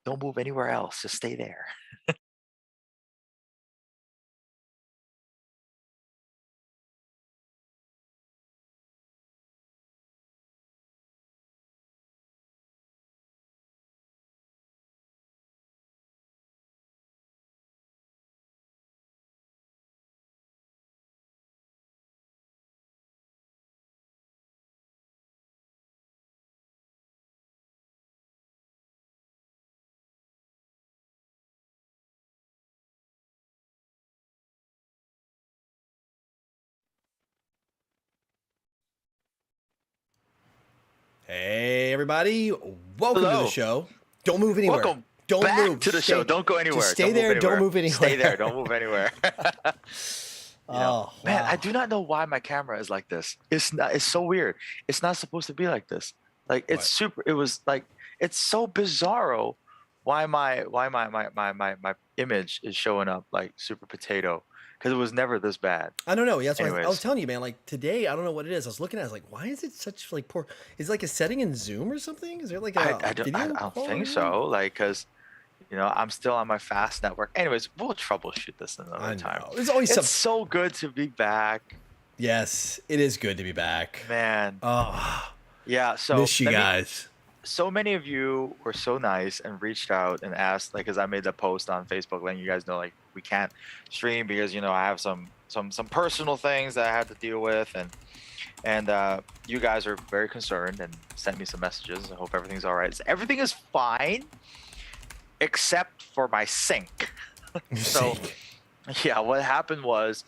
don't move anywhere else. Just stay there. Hey, everybody. Welcome to the Hello. show. Don't move anywhere. Welcome Don't back move. to the show. Don't go anywhere. Just stay Don't move there. Don't anywhere. move anywhere. Stay there. Don't move anywhere. Oh, Man, I wow. do not know why my camera is like this. It's not. It's so weird. It's not supposed to be like this. Like it's What? super. It was like it's so bizarro. Why my image is showing up like super potato? Because it was never this bad. I don't know. Yeah, that's why I was Anyways, telling you, man. Like today, I don't know what it is. I was looking at it. I was like, why is it such like poor? Is it like a setting in Zoom or something? Is there like I a I don't I, video I don't think quality? so. Like because I'm still on my fast network. Anyways, we'll troubleshoot this another I time. know. There's always It's some. so good to be back, Yes, it is good to be back. man. Oh, Yeah, so miss you guys. so many of you were so nice and reached out and asked, like, because I made the post on Facebook letting you guys know, like, we can't stream because I have some personal things that I have to deal with, and you guys are very concerned and sent me some messages. I hope everything's all right. So everything is fine except for my sink. So yeah, what happened was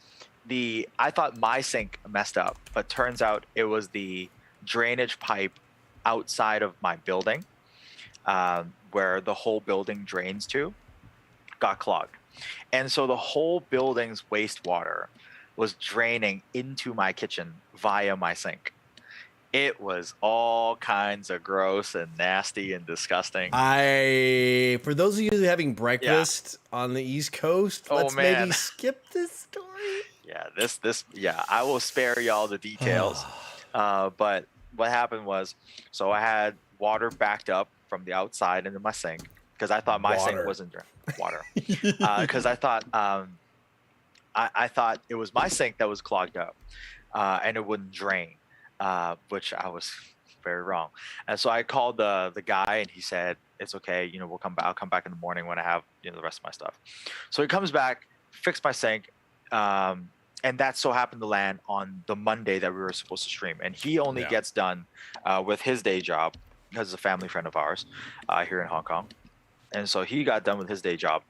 I thought my sink messed up, but turns out it was the drainage pipe outside of my building, where the whole building drains to, got clogged. And so the whole building's wastewater was draining into my kitchen via my sink. It was all kinds of gross and nasty and disgusting. For those of you who are having Yeah. breakfast on the East Coast, Oh, let's maybe man. skip this story. Yeah, yeah, I will spare y'all the details. But what happened was, so I had water backed up from the outside into my sink because I thought my sink Water. wasn't water. Because I thought I thought it was my sink that was clogged up, and it wouldn't drain, which I was very wrong. And so I called the guy, and he said it's okay. We'll come back. I'll come back in the morning when I have the rest of my stuff. So he comes back, fixed my sink. And that so happened to land on the Monday that we were supposed to stream. And he only Yeah. gets done with his day job because he's a family friend of ours here in Hong Kong. And so he got done with his day job,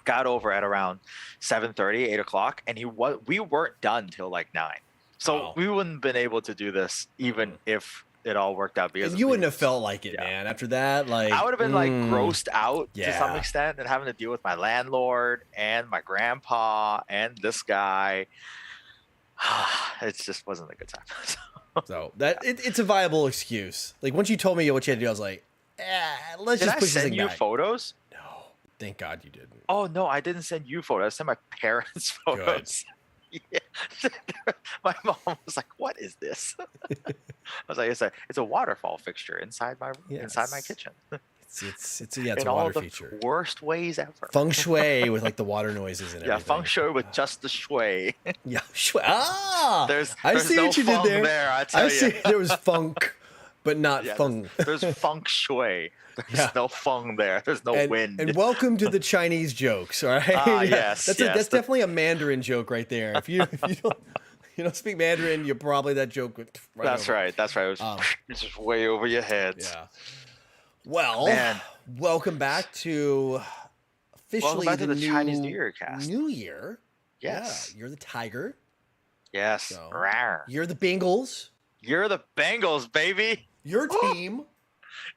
got over at around 7:30, 8 o'clock, and we weren't done till like 9. So Wow. we wouldn't have been able to do this even if it all worked out. Because You wouldn't have felt like it, Yeah. man. After that, like I would have been like grossed out to some Yeah. extent and having to deal with my landlord and my grandpa and this guy. It just wasn't a good time. So it's a viable excuse. Like once you told me what you had to do, I was like, let's Did just I push this send thing you back. photos? No, thank God you didn't. Oh no, I didn't send you photos. I sent my parents photos. Yeah. My mom was like, "What is this?" I was like, "It's a waterfall fixture inside my Yes. kitchen." It's In a all water the feature. worst ways ever. Feng shui with like the water noises and Yeah, everything. feng shui with just the shui. Yeah, shui. Ah, There's I see no what you did feng there. I tell I you. see there was funk, but not Yeah, feng. there's feng shui. There's Yeah. no feng there. There's no wind. And welcome to the Chinese jokes. All right. Yes, that's yes. that's definitely a Mandarin joke right there. If you don't speak Mandarin, you probably that joke would right That's over. right. That's right. It's just way over your heads. Yeah. Well, Man. welcome back to officially Welcome back to the new Chinese New Year cast. New Year. Yes. Yeah, you're the tiger. Yes. So, Rawr. you're the Bengals. You're the Bengals, baby. Your team.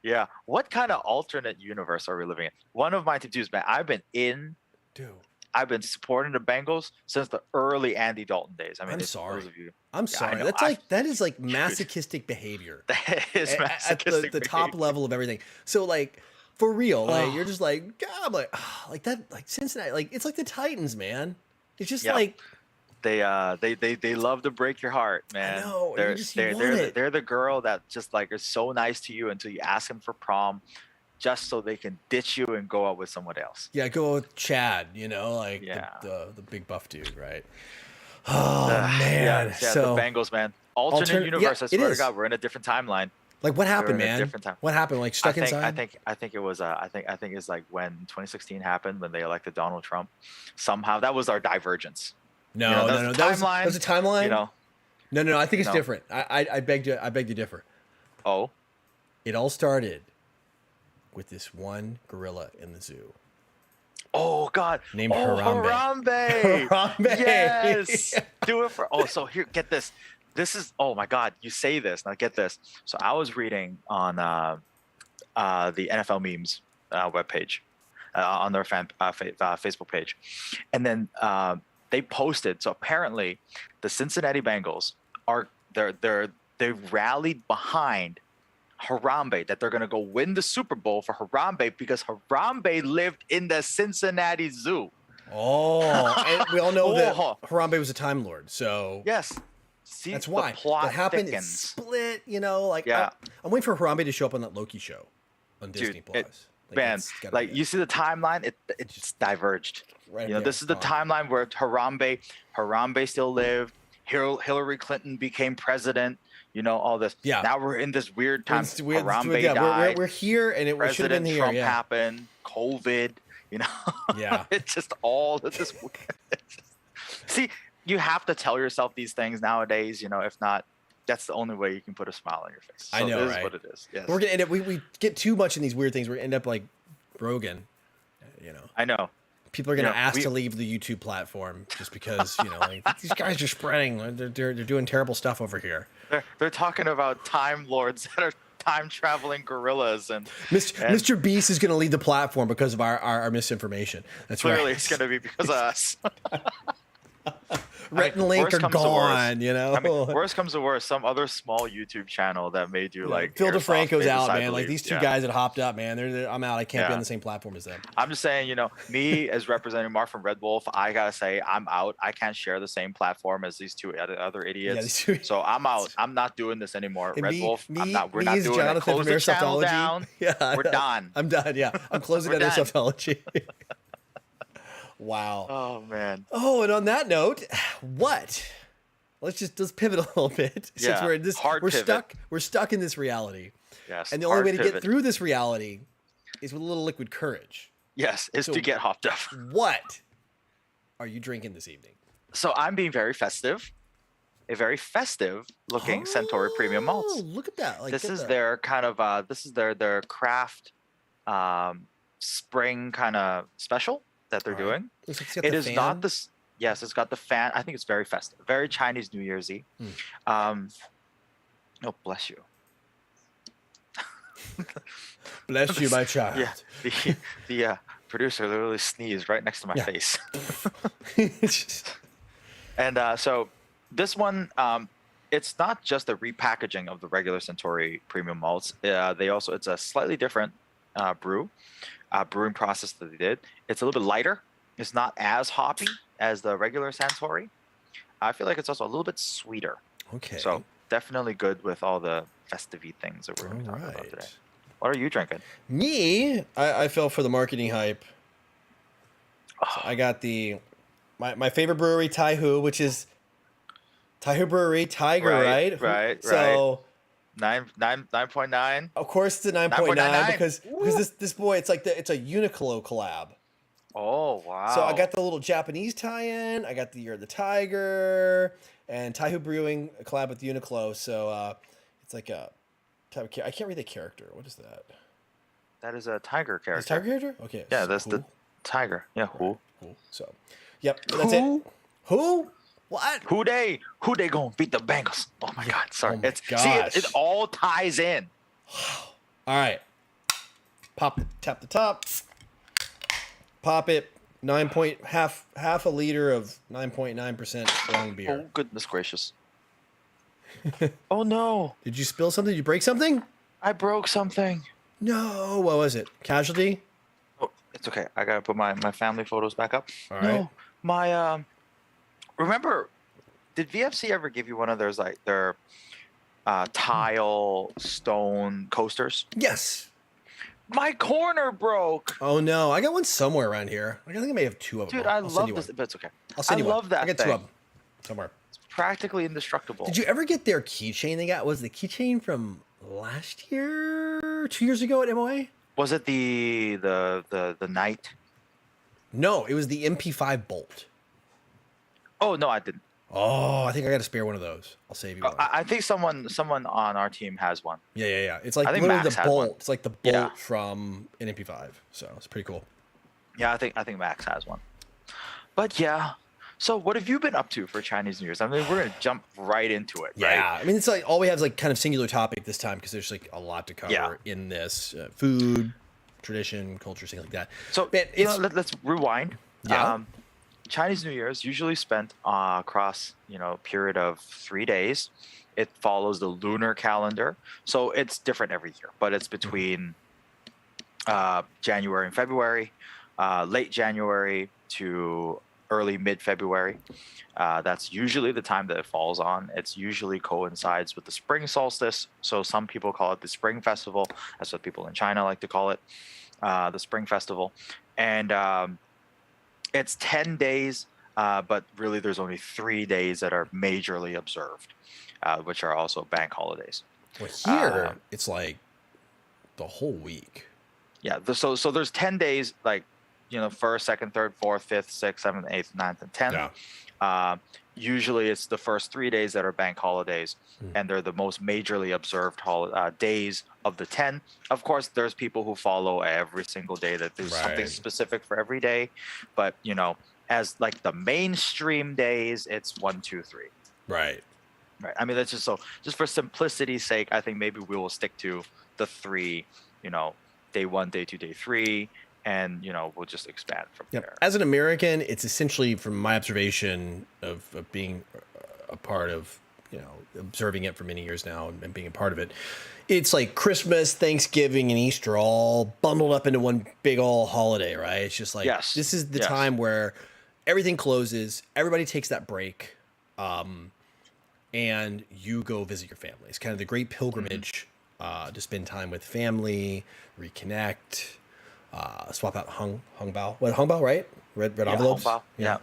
Yeah. What kind of alternate universe are we living in? One of my to-dos, man. I've been supporting the Bengals since the early Andy Dalton days. I mean, I'm if sorry. those of you, I'm Yeah, I sorry. know. That is like masochistic behavior. that is At masochistic the top behavior. level of everything. So like for real, like Oh. you're just like God, I'm like like that, like Cincinnati, like it's like the Titans, man. It's just Yeah. like They love to break your heart, man. know, and They're you want it. they're the girl that just like is so nice to you until you ask them for prom, just so they can ditch you and go out with someone else. Yeah, go with Chad, like Yeah. the big buff dude, right? Oh Yeah, man. yeah, So the Bengals, man. Alternate universe. yeah, I it swear to is. God, we're in a different timeline. Like what We're happened, in a man? different time. What happened? Like stuck inside? I think it was I think it's like when 2016 happened when they elected Donald Trump. Somehow that was our divergence. No, that no, was no. the That timeline. was a timeline. No. I think it's know. different. I beg to differ. Oh, It all started with this one gorilla in the zoo. oh God. Named oh, Harambe. Harambe. Yes. Do it for. Oh, so here, get this. This is. Oh my God. You say this. Now get this. So I was reading on the NFL memes webpage, on their Facebook page, and then they posted. So apparently, the Cincinnati Bengals they rallied behind Harambe, that they're going to go win the Super Bowl for Harambe because Harambe lived in the Cincinnati Zoo. Oh, and we all know that Harambe was a Time Lord, so yes. See, that's why the plot that happened. thickens. It split, like yeah. I'm waiting for Harambe to show up on that Loki show on Disney Plus. Man, like you see the timeline, it's diverged. Right this is the timeline where Harambe still lived. Hillary Clinton became president. All this. Yeah. Now we're in this weird time. Harambe died. We're here, and it should have been here. Trump happened. COVID. Yeah. It's just all of this. See, you have to tell yourself these things nowadays. If not, that's the only way you can put a smile on your face. So I know, it is right? what it is. Yes. We're gonna end up. We get too much in these weird things. We're gonna end up like Rogan. I know. People are gonna ask to leave the YouTube platform just because like, these guys are spreading. They're doing terrible stuff over here. They're talking about time lords that are time traveling gorillas and Mr. Beast is gonna leave the platform because of our misinformation. That's clearly right. It's gonna be because of us. Rhett and Link are gone, worst comes to worst, some other small YouTube channel that may do like Phil DeFranco's out, man. Believe. Like these two guys that hopped up, man. I'm out. I can't be on the same platform as them. I'm just saying, me as representing Mark from Red Wolf, I gotta say I'm out. I can't share the same platform as these two other idiots. So I'm out. I'm not doing this anymore. And Red Wolf, I'm not. We're not doing Jonathan it. Close the channel down. Yeah, we're done. I'm done. Yeah, I'm closing down Airsoftology. Wow. Oh man. Oh, and on that note, what? Let's pivot a little bit since we're in this. We're stuck in this reality. Yes. And the only way to get through this reality is with a little liquid courage. Yes, to get hopped up. What are you drinking this evening? So I'm being very festive. A very festive looking Centauri Premium Malts. Oh, look at that! This is their kind of their craft spring kind of special that they're doing. It is not this. Yes, it's got the fan. I think it's very festive, very Chinese New Year's Eve. Oh, bless you. Bless you, my child. Yeah, the producer literally sneezed right next to my face. And so this one, it's not just a repackaging of the regular Centauri Premium Malts. It's a slightly different brewing process that they did. It's a little bit lighter. It's not as hoppy as the regular Centauri. I feel like it's also a little bit sweeter. Okay. So definitely good with all the festive things that we're going to talk about today. What are you drinking? Me, I fell for the marketing hype. So I got my favorite brewery, Taihu, which is Taihu Brewery, Tiger, right? Right. So 9.9. Of course, it's a 9.9 because this boy, it's a Uniqlo collab. Oh wow! So I got the little Japanese tie-in. I got the Year of the Tiger and Taihu Brewing collab with Uniqlo. So it's like a type of I can't read the character. What is that? That is a tiger character. Is it a tiger character? Okay. Yeah, that's the tiger. Yeah, who? Cool. So, yep. That's it. Who? What? Who they gonna beat the Bengals? Oh my God! Sorry. Oh my gosh. See, it all ties in. All right. Tap the top. Pop it. Half a liter of 9.9% strong beer. Oh goodness gracious! Oh no! Did you spill something? Did you break something? I broke something. No. What was it? Casualty? Oh, it's okay. I gotta put my family photos back up. All right. No, my remember, did VFC ever give you one of those like their tile stone coasters? Yes. My corner broke. Oh no, I got one somewhere around here. I think I may have two of them. Dude, I'll send you love this, one. but it's okay. I'll send I you one. love that I got two thing. of them somewhere. It's practically indestructible. Did you ever get their keychain they got? Was the keychain from last year, 2 years ago at MOA? Was it the knight? No, it was the MP5 Bolt. Oh no, I didn't. Oh, I think I got to spare one of those. I'll save you one. I think someone on our team has one. Yeah. It's like I think literally Max the has Bolt. one. It's like the Bolt Yeah. from an MP5. So it's pretty cool. Yeah, I think Max has one. But yeah. So what have you been up to for Chinese New Year's? I mean, we're gonna jump right into it, right? Yeah, I mean, it's like all we have is like kind of singular topic this time because there's like a lot to cover in this food, tradition, culture, things like that. So Man, let's rewind. Yeah. Chinese New Year is usually spent across period of 3 days. It follows the lunar calendar, so it's different every year, but it's between January and February, late January to early mid-February. That's usually the time that it falls on. It's usually coincides with the spring solstice, so some people call it the Spring Festival. That's what people in China like to call it, the Spring Festival. And it's 10 days, but really there's only 3 days that are majorly observed, which are also bank holidays. Well, here it's like the whole week. Yeah, so there's 10 days, like first, second, third, fourth, fifth, sixth, seventh, eighth, ninth, and 10th. Yeah. Usually it's the first 3 days that are bank holidays, and they're the most majorly observed days of the 10. Of course, there's people who follow every single day, that there's something specific for every day, but as like the mainstream days, it's 1, 2, 3. Right. I mean, that's just for simplicity's sake, I think maybe we will stick to the 3, day 1, day 2, day 3, and we'll just expand from there. As an American, it's essentially, from my observation of being a part of observing it for many years now and being a part of it, it's like Christmas, Thanksgiving, and Easter all bundled up into one big old holiday, right? It's just like, this is the time where everything closes, everybody takes that break, and you go visit your family. It's kind of the great pilgrimage to spend time with family, reconnect, swap out hung bao. What, hung bao, right? Red envelopes. Hong bao. Yeah.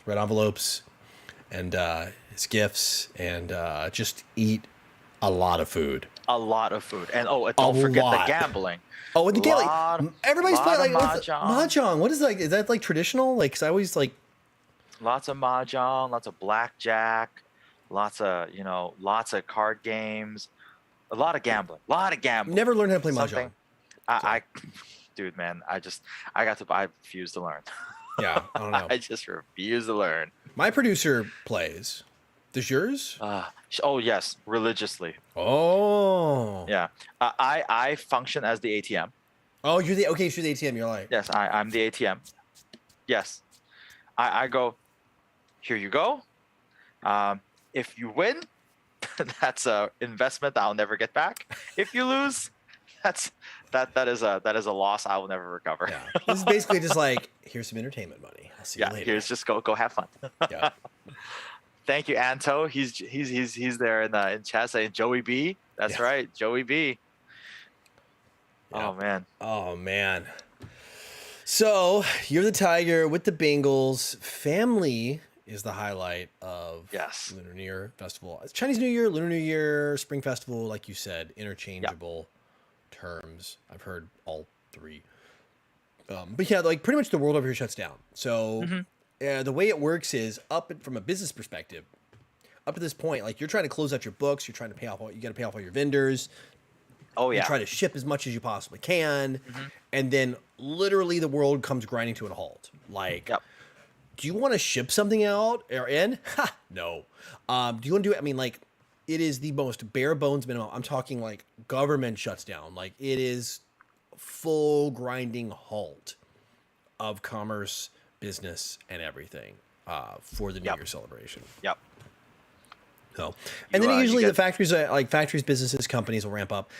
Red envelopes, and his gifts, and just eat a lot of food. A lot of food, and don't forget the gambling. Oh, and the gambling. Everybody's playing like mahjong. What is like? Is that like traditional? Like, 'cause I always like. Lots of mahjong, lots of blackjack, lots of card games, a lot of gambling, Never learned how to play mahjong. I dude, man, I refuse to learn. Yeah, I don't know. I just refuse to learn. My producer plays. Does yours? Oh yes, religiously. Oh. Yeah, I function as the ATM. Oh, you're the ATM. You're like. Yes, I'm the ATM. Yes, I go. Here you go. If you win, that's a investment that I'll never get back. If you lose, that is a loss I will never recover. Yeah. This is basically just like, here's some entertainment money. I'll see you later. Here's just go have fun. Yeah. Thank you, Anto. He's there in chat saying Joey B. That's right, Joey B. Yeah. Oh man. So you're the Tiger with the Bengals. Family is the highlight of Lunar New Year Festival. It's Chinese New Year, Lunar New Year, Spring Festival, like you said, interchangeable terms. I've heard all three. But yeah, like pretty much the world over here shuts down. So the way it works is from a business perspective, up to this point, like you're trying to close out your books, you're trying to pay off you got to pay off all your vendors. Oh yeah. You try to ship as much as you possibly can, and then literally the world comes grinding to a halt. Like, do you want to ship something out or in? No. Do you want to do it? I mean, like, it is the most bare bones minimum. I'm talking like government shuts down. Like, it is full grinding halt of commerce, business, and everything for the New Year celebration. Yep. So, and then usually the factories, businesses, companies will ramp up.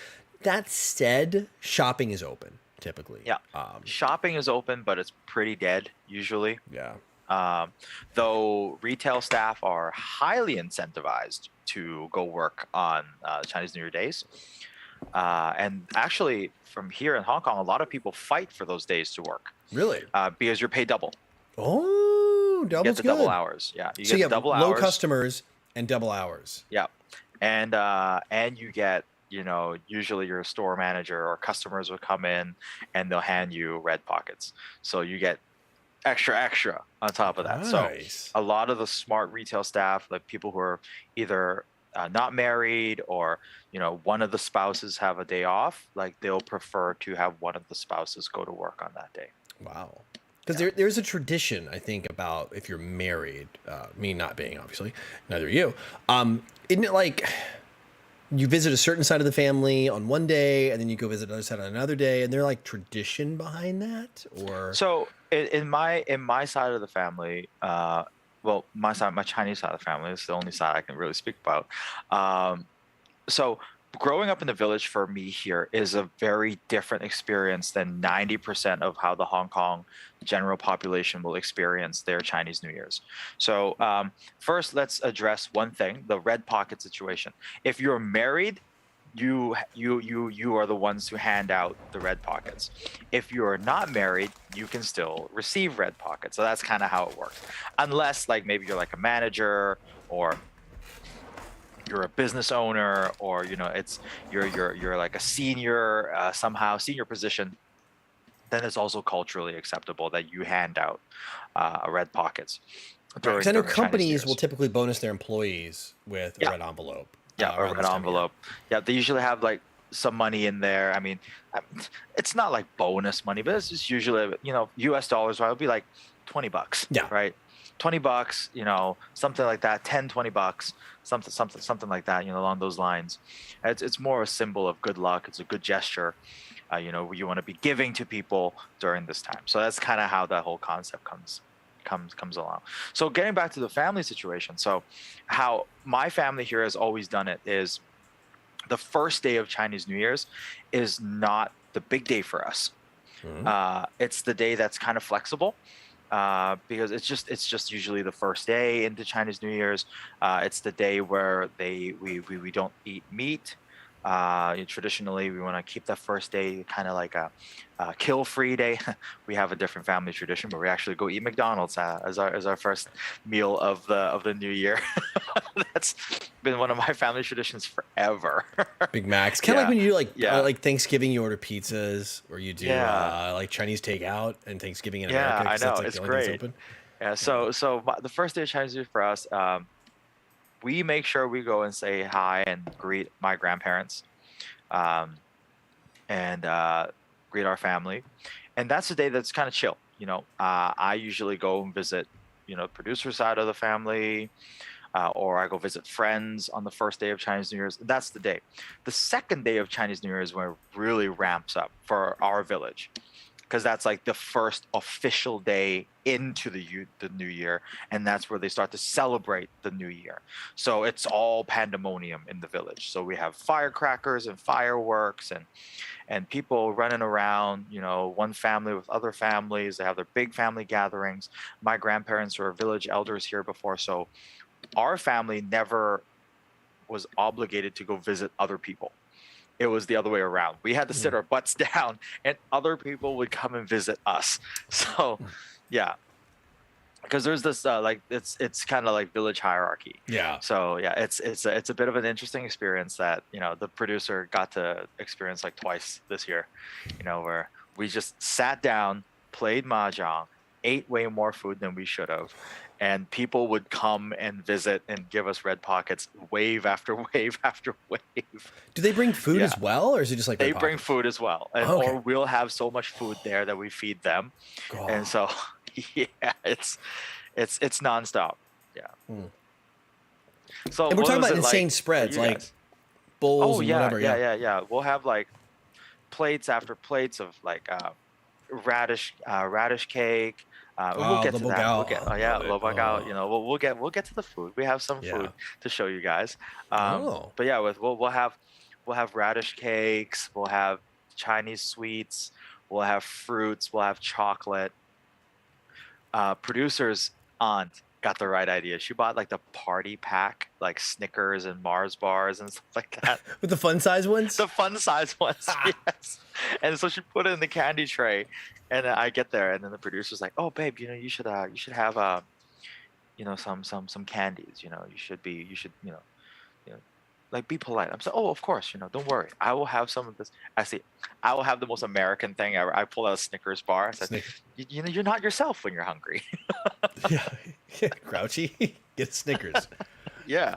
That said, shopping is open typically. Yeah. Shopping is open, but it's pretty dead usually. Yeah. Though retail staff are highly incentivized to go work on Chinese New Year days. And actually, from here in Hong Kong, a lot of people fight for those days to work. Really? Because you're paid double. Oh, double's you get the good. double hours. Yeah, you get double low hours. Customers and double hours. Yeah, and you get, usually your store manager or customers will come in and they'll hand you red pockets, so you get extra on top of that. Nice. So a lot of the smart retail staff, like people who are either not married, or one of the spouses have a day off, like they'll prefer to have one of the spouses go to work on that day. Wow. Because there's a tradition, I think, about if you're married, me not being, obviously, neither are you. Isn't it like you visit a certain side of the family on one day and then you go visit another side on another day, and they're like tradition behind that? Or so in my side of the family, well, my Chinese side of the family is the only side I can really speak about. So growing up in the village for me here is a very different experience than 90% of how the Hong Kong general population will experience their Chinese New Year's. So first, let's address one thing: the red pocket situation. If you're married, you are the ones who hand out the red pockets. If you're not married, you can still receive red pockets. So that's kind of how it works, unless like maybe you're like a manager, or you're a business owner, or it's you're like a senior, somehow senior position. Then it's also culturally acceptable that you hand out red pockets. Because I know companies will typically bonus their employees with a red envelope. Yeah, a red envelope. Yeah, they usually have like some money in there. I mean, it's not like bonus money, but it's just usually, US dollars, right? It'll be like $20. Yeah. Right. $20, something like that, 10, $20, something like that, along those lines. It's more a symbol of good luck. It's a good gesture. You want to be giving to people during this time. So that's kind of how that whole concept comes along. So getting back to the family situation. So how my family here has always done it is the first day of Chinese New Year's is not the big day for us. Mm-hmm. It's the day that's kind of flexible. Because it's just usually the first day into Chinese New Year's. It's the day where we don't eat meat. Traditionally, we want to keep that first day kind of like a kill-free day. We have a different family tradition, but we actually go eat McDonald's as our first meal of the new year. That's been one of my family traditions forever. Big Macs, kind of like when you do like Thanksgiving, you order pizzas, or you do like Chinese takeout and Thanksgiving in America. Yeah, I know, like it's great. Yeah, so the first day of Chinese New Year for us, we make sure we go and say hi and greet my grandparents, and greet our family. And that's the day that's kind of chill. I usually go and visit, producer side of the family, or I go visit friends on the first day of Chinese New Year's. That's the day. The second day of Chinese New Year is when it really ramps up for our village, because that's like the first official day into the new year, and that's where they start to celebrate the new year. So it's all pandemonium in the village. So we have firecrackers and fireworks and people running around, one family with other families. They have their big family gatherings. My grandparents were village elders here before, so our family never was obligated to go visit other people. It was the other way around. We had to sit our butts down, and other people would come and visit us. So, yeah, because there's this it's kind of like village hierarchy. Yeah. So yeah, it's a bit of an interesting experience that the producer got to experience like twice this year. Where we just sat down, played mahjong, ate way more food than we should have, and people would come and visit and give us red pockets wave after wave after wave. Do they bring food as well, or is it just like they bring food as well, and, or we'll have so much food there that we feed them. God. And so yeah, it's nonstop. Yeah. So and we're talking about insane spreads, like bowls and whatever. Yeah. We'll have like plates after plates of like radish cake. We'll get to that. We'll get to the food. We have some food to show you guys. But yeah, we'll have radish cakes. We'll have Chinese sweets. We'll have fruits. We'll have chocolate. Producer's aunt got the right idea. She bought like the party pack, like Snickers and Mars bars and stuff like that. With the fun size ones? The fun size ones, yes. And so she put it in the candy tray, and I get there, and then the producer's like, "Oh, babe, you should have some candies. You should like be polite." I'm saying, "Oh, of course, don't worry. I will have some of this." I see, I will have the most American thing ever. I pull out a Snickers bar. I said, "You're not yourself when you're hungry." Yeah, grouchy. Get Snickers. Yeah.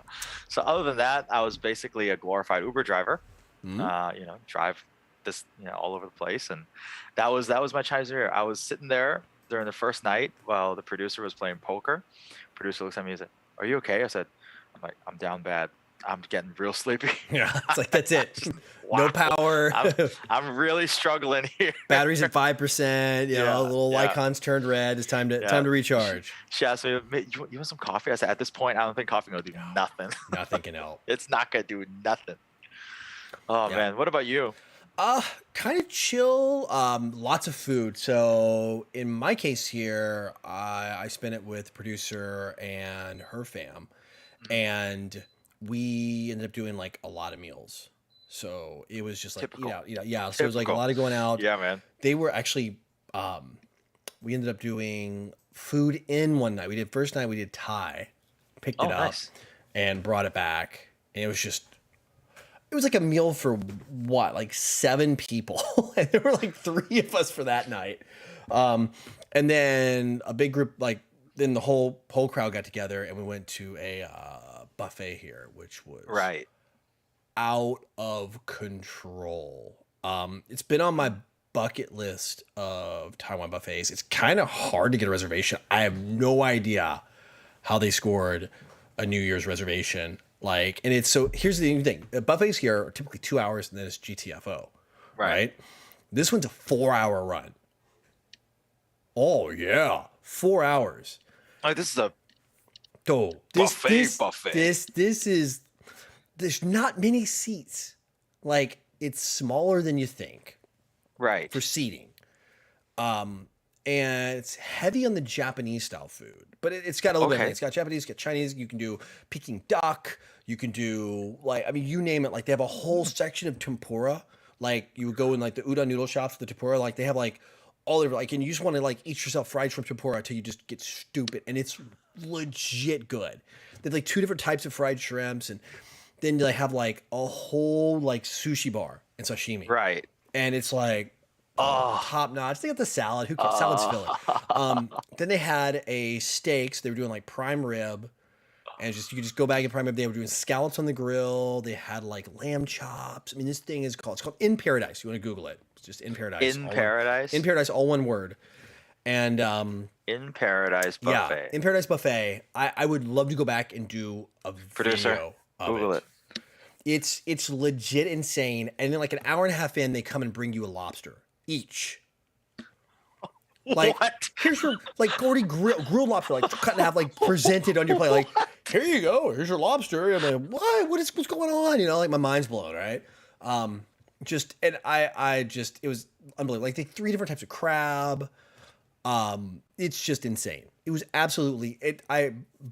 So other than that, I was basically a glorified Uber driver. Drive this all over the place, and that was my Chinese New Year. I was sitting there during the first night while the producer was playing poker. Producer looks at me and said, "Are you okay?" I said, I'm down bad. I'm getting real sleepy." Yeah, it's like, that's it. Wow. No power. I'm really struggling here. Battery's at 5%. Little icons turned red. It's time to recharge. She asked me, "You want some coffee?" I said, "At this point, I don't think coffee gonna do nothing." Nothing can help. It's not gonna do nothing. Oh man, what about you? Kind of chill. Lots of food. So in my case here, I spent it with producer and her fam, and we ended up doing like a lot of meals. So it was just like Typical. Yeah. So it was like a lot of going out. Yeah, man. They were actually, we ended up doing food in one night. First night we did Thai, picked it up, nice, and brought it back, and it was like a meal for what, like 7 people. And there were like 3 of us for that night. And then a big group, like then the whole crowd got together and we went to a buffet here, which was out of control. It's been on my bucket list of Taiwan buffets. It's kind of hard to get a reservation. I have no idea how they scored a New Year's reservation. Like, and here's the thing. Buffets here are typically 2 hours and then it's GTFO. Right? This one's a 4-hour run. Oh yeah. 4 hours. Like, this is a buffet. This is, there's not many seats. Like, it's smaller than you think. Right. For seating. And it's heavy on the Japanese style food, but it's got a little bit. It's got Japanese, it's got Chinese. You can do Peking duck. You can do you name it. Like, they have a whole section of tempura. Like, you would go in like the udon noodle shops, the tempura. Like, they have like all over. Like, and you just want to like eat yourself fried shrimp tempura until you just get stupid, and it's legit good. They have like 2 different types of fried shrimps, and then they have like a whole like sushi bar and sashimi. Right. And it's like, top notch. They got the salad. Who cares? Salad's filling. Then they had a steak. So they were doing like prime rib, and you could just go back and prime rib. They were doing scallops on the grill. They had like lamb chops. I mean, this thing is called In Paradise. You want to Google it? It's just In Paradise. In Paradise. In Paradise, all one word. And In Paradise buffet. Yeah, In Paradise buffet. I would love to go back and do a video of Google it. It's legit insane. And then like an hour and a half in, they come and bring you a lobster each. Like, what? Here's your like already grilled lobster, like cut in half, like presented on your plate. Like, here you go. Here's your lobster. I'm like, what? What's going on? Like, my mind's blown, right? It was unbelievable. Like, they 3 different types of crab. It's just insane. It was absolutely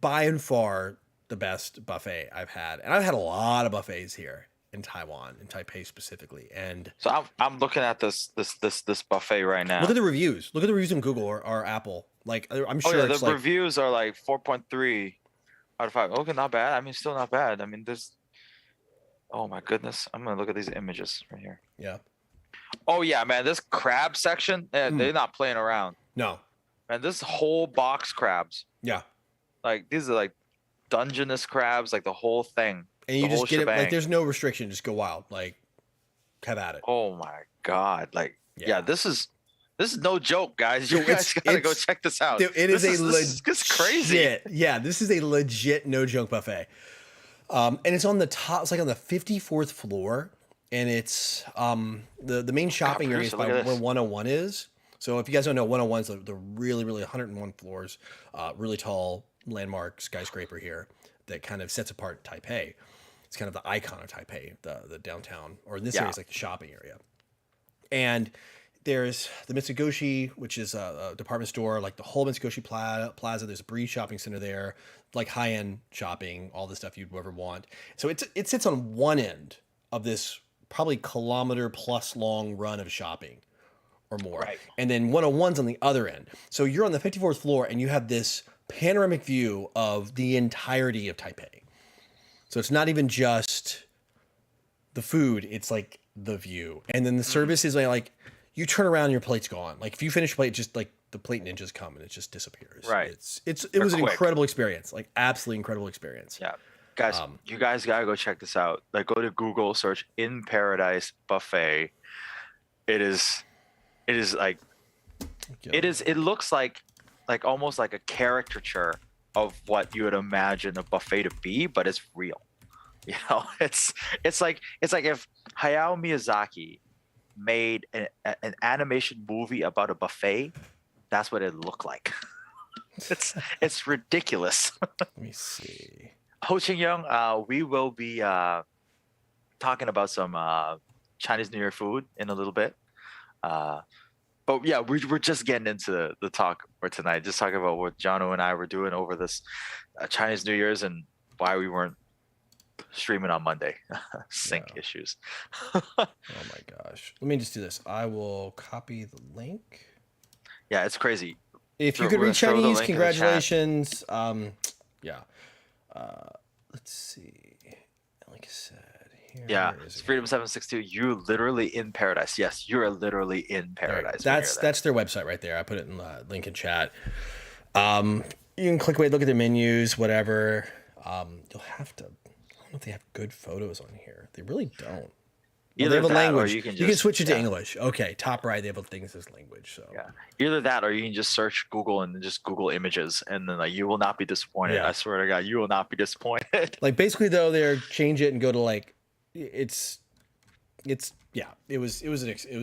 by and far the best buffet I've had, and I've had a lot of buffets here in Taiwan, in Taipei specifically. And so I'm looking at this buffet right now. Look at the reviews. Look at the reviews on Google or Apple. Like, I'm sure the reviews are like 4.3 out of 5. Okay, not bad. I mean, still not bad. I mean, oh my goodness. I'm gonna look at these images right here. Yeah. Oh yeah, man. This crab section, they're not playing around. No. Man, this whole box crabs. Yeah. Like, these are like Dungeness crabs, like the whole thing. And you just get it, like, there's no restriction, just go wild, like, have at it. Oh my god, like, yeah, this is no joke, guys. You guys gotta go check this out. Dude, this is crazy. Yeah, this is a legit no joke buffet. And it's on the top. It's like on the 54th floor, and it's the main shopping area is by where 101 is. So if you guys don't know, 101 is the really 101 floors, really tall landmark skyscraper here that kind of sets apart Taipei. It's kind of the icon of Taipei, the downtown, or in this area, it's like the shopping area. And there's the Mitsugoshi, which is a department store, like the whole Mitsugoshi Plaza. There's a Breeze shopping center there, like high-end shopping, all the stuff you'd ever want. So it sits on one end of this probably kilometer plus long run of shopping or more. Right. And then 101's on the other end. So you're on the 54th floor and you have this panoramic view of the entirety of Taipei. So it's not even just the food, it's like the view. And then the service is like you turn around and your plate's gone. Like if you finish a plate, just like the plate ninjas come and it just disappears. Right. It was an incredible experience. Like absolutely incredible experience. Yeah. Guys, you guys gotta go check this out. Like go to Google, search In Paradise Buffet. It looks like almost like a caricature of what you would imagine a buffet to be, but it's real. You know, it's like if Hayao Miyazaki made an animation movie about a buffet, that's what it looked like. It's ridiculous. Let me see. Ho Ching Young, we will be talking about some Chinese New Year food in a little bit. But yeah, we're just getting into the talk for tonight. Just talking about what Jono and I were doing over this Chinese New Year's and why we weren't streaming on Monday. Sync issues. Oh my gosh. Let me just do this. I will copy the link. Yeah, it's crazy. If you could read Chinese, congratulations. Yeah. Let's see. Like I said. Yeah, it's Freedom 762. You're literally in paradise. Yes, you're literally in paradise. That's their website right there. I put it in the link in chat. You can click away, look at the menus, whatever. You'll have to. I don't know if they have good photos on here. They really don't. Well, they have a language. You can switch it to English. Okay, top right, they have things as language. So yeah, either that or you can just search Google and then just Google images, and then like you will not be disappointed. Yeah. I swear to God, you will not be disappointed. Like basically though, they're change it and go to like. It was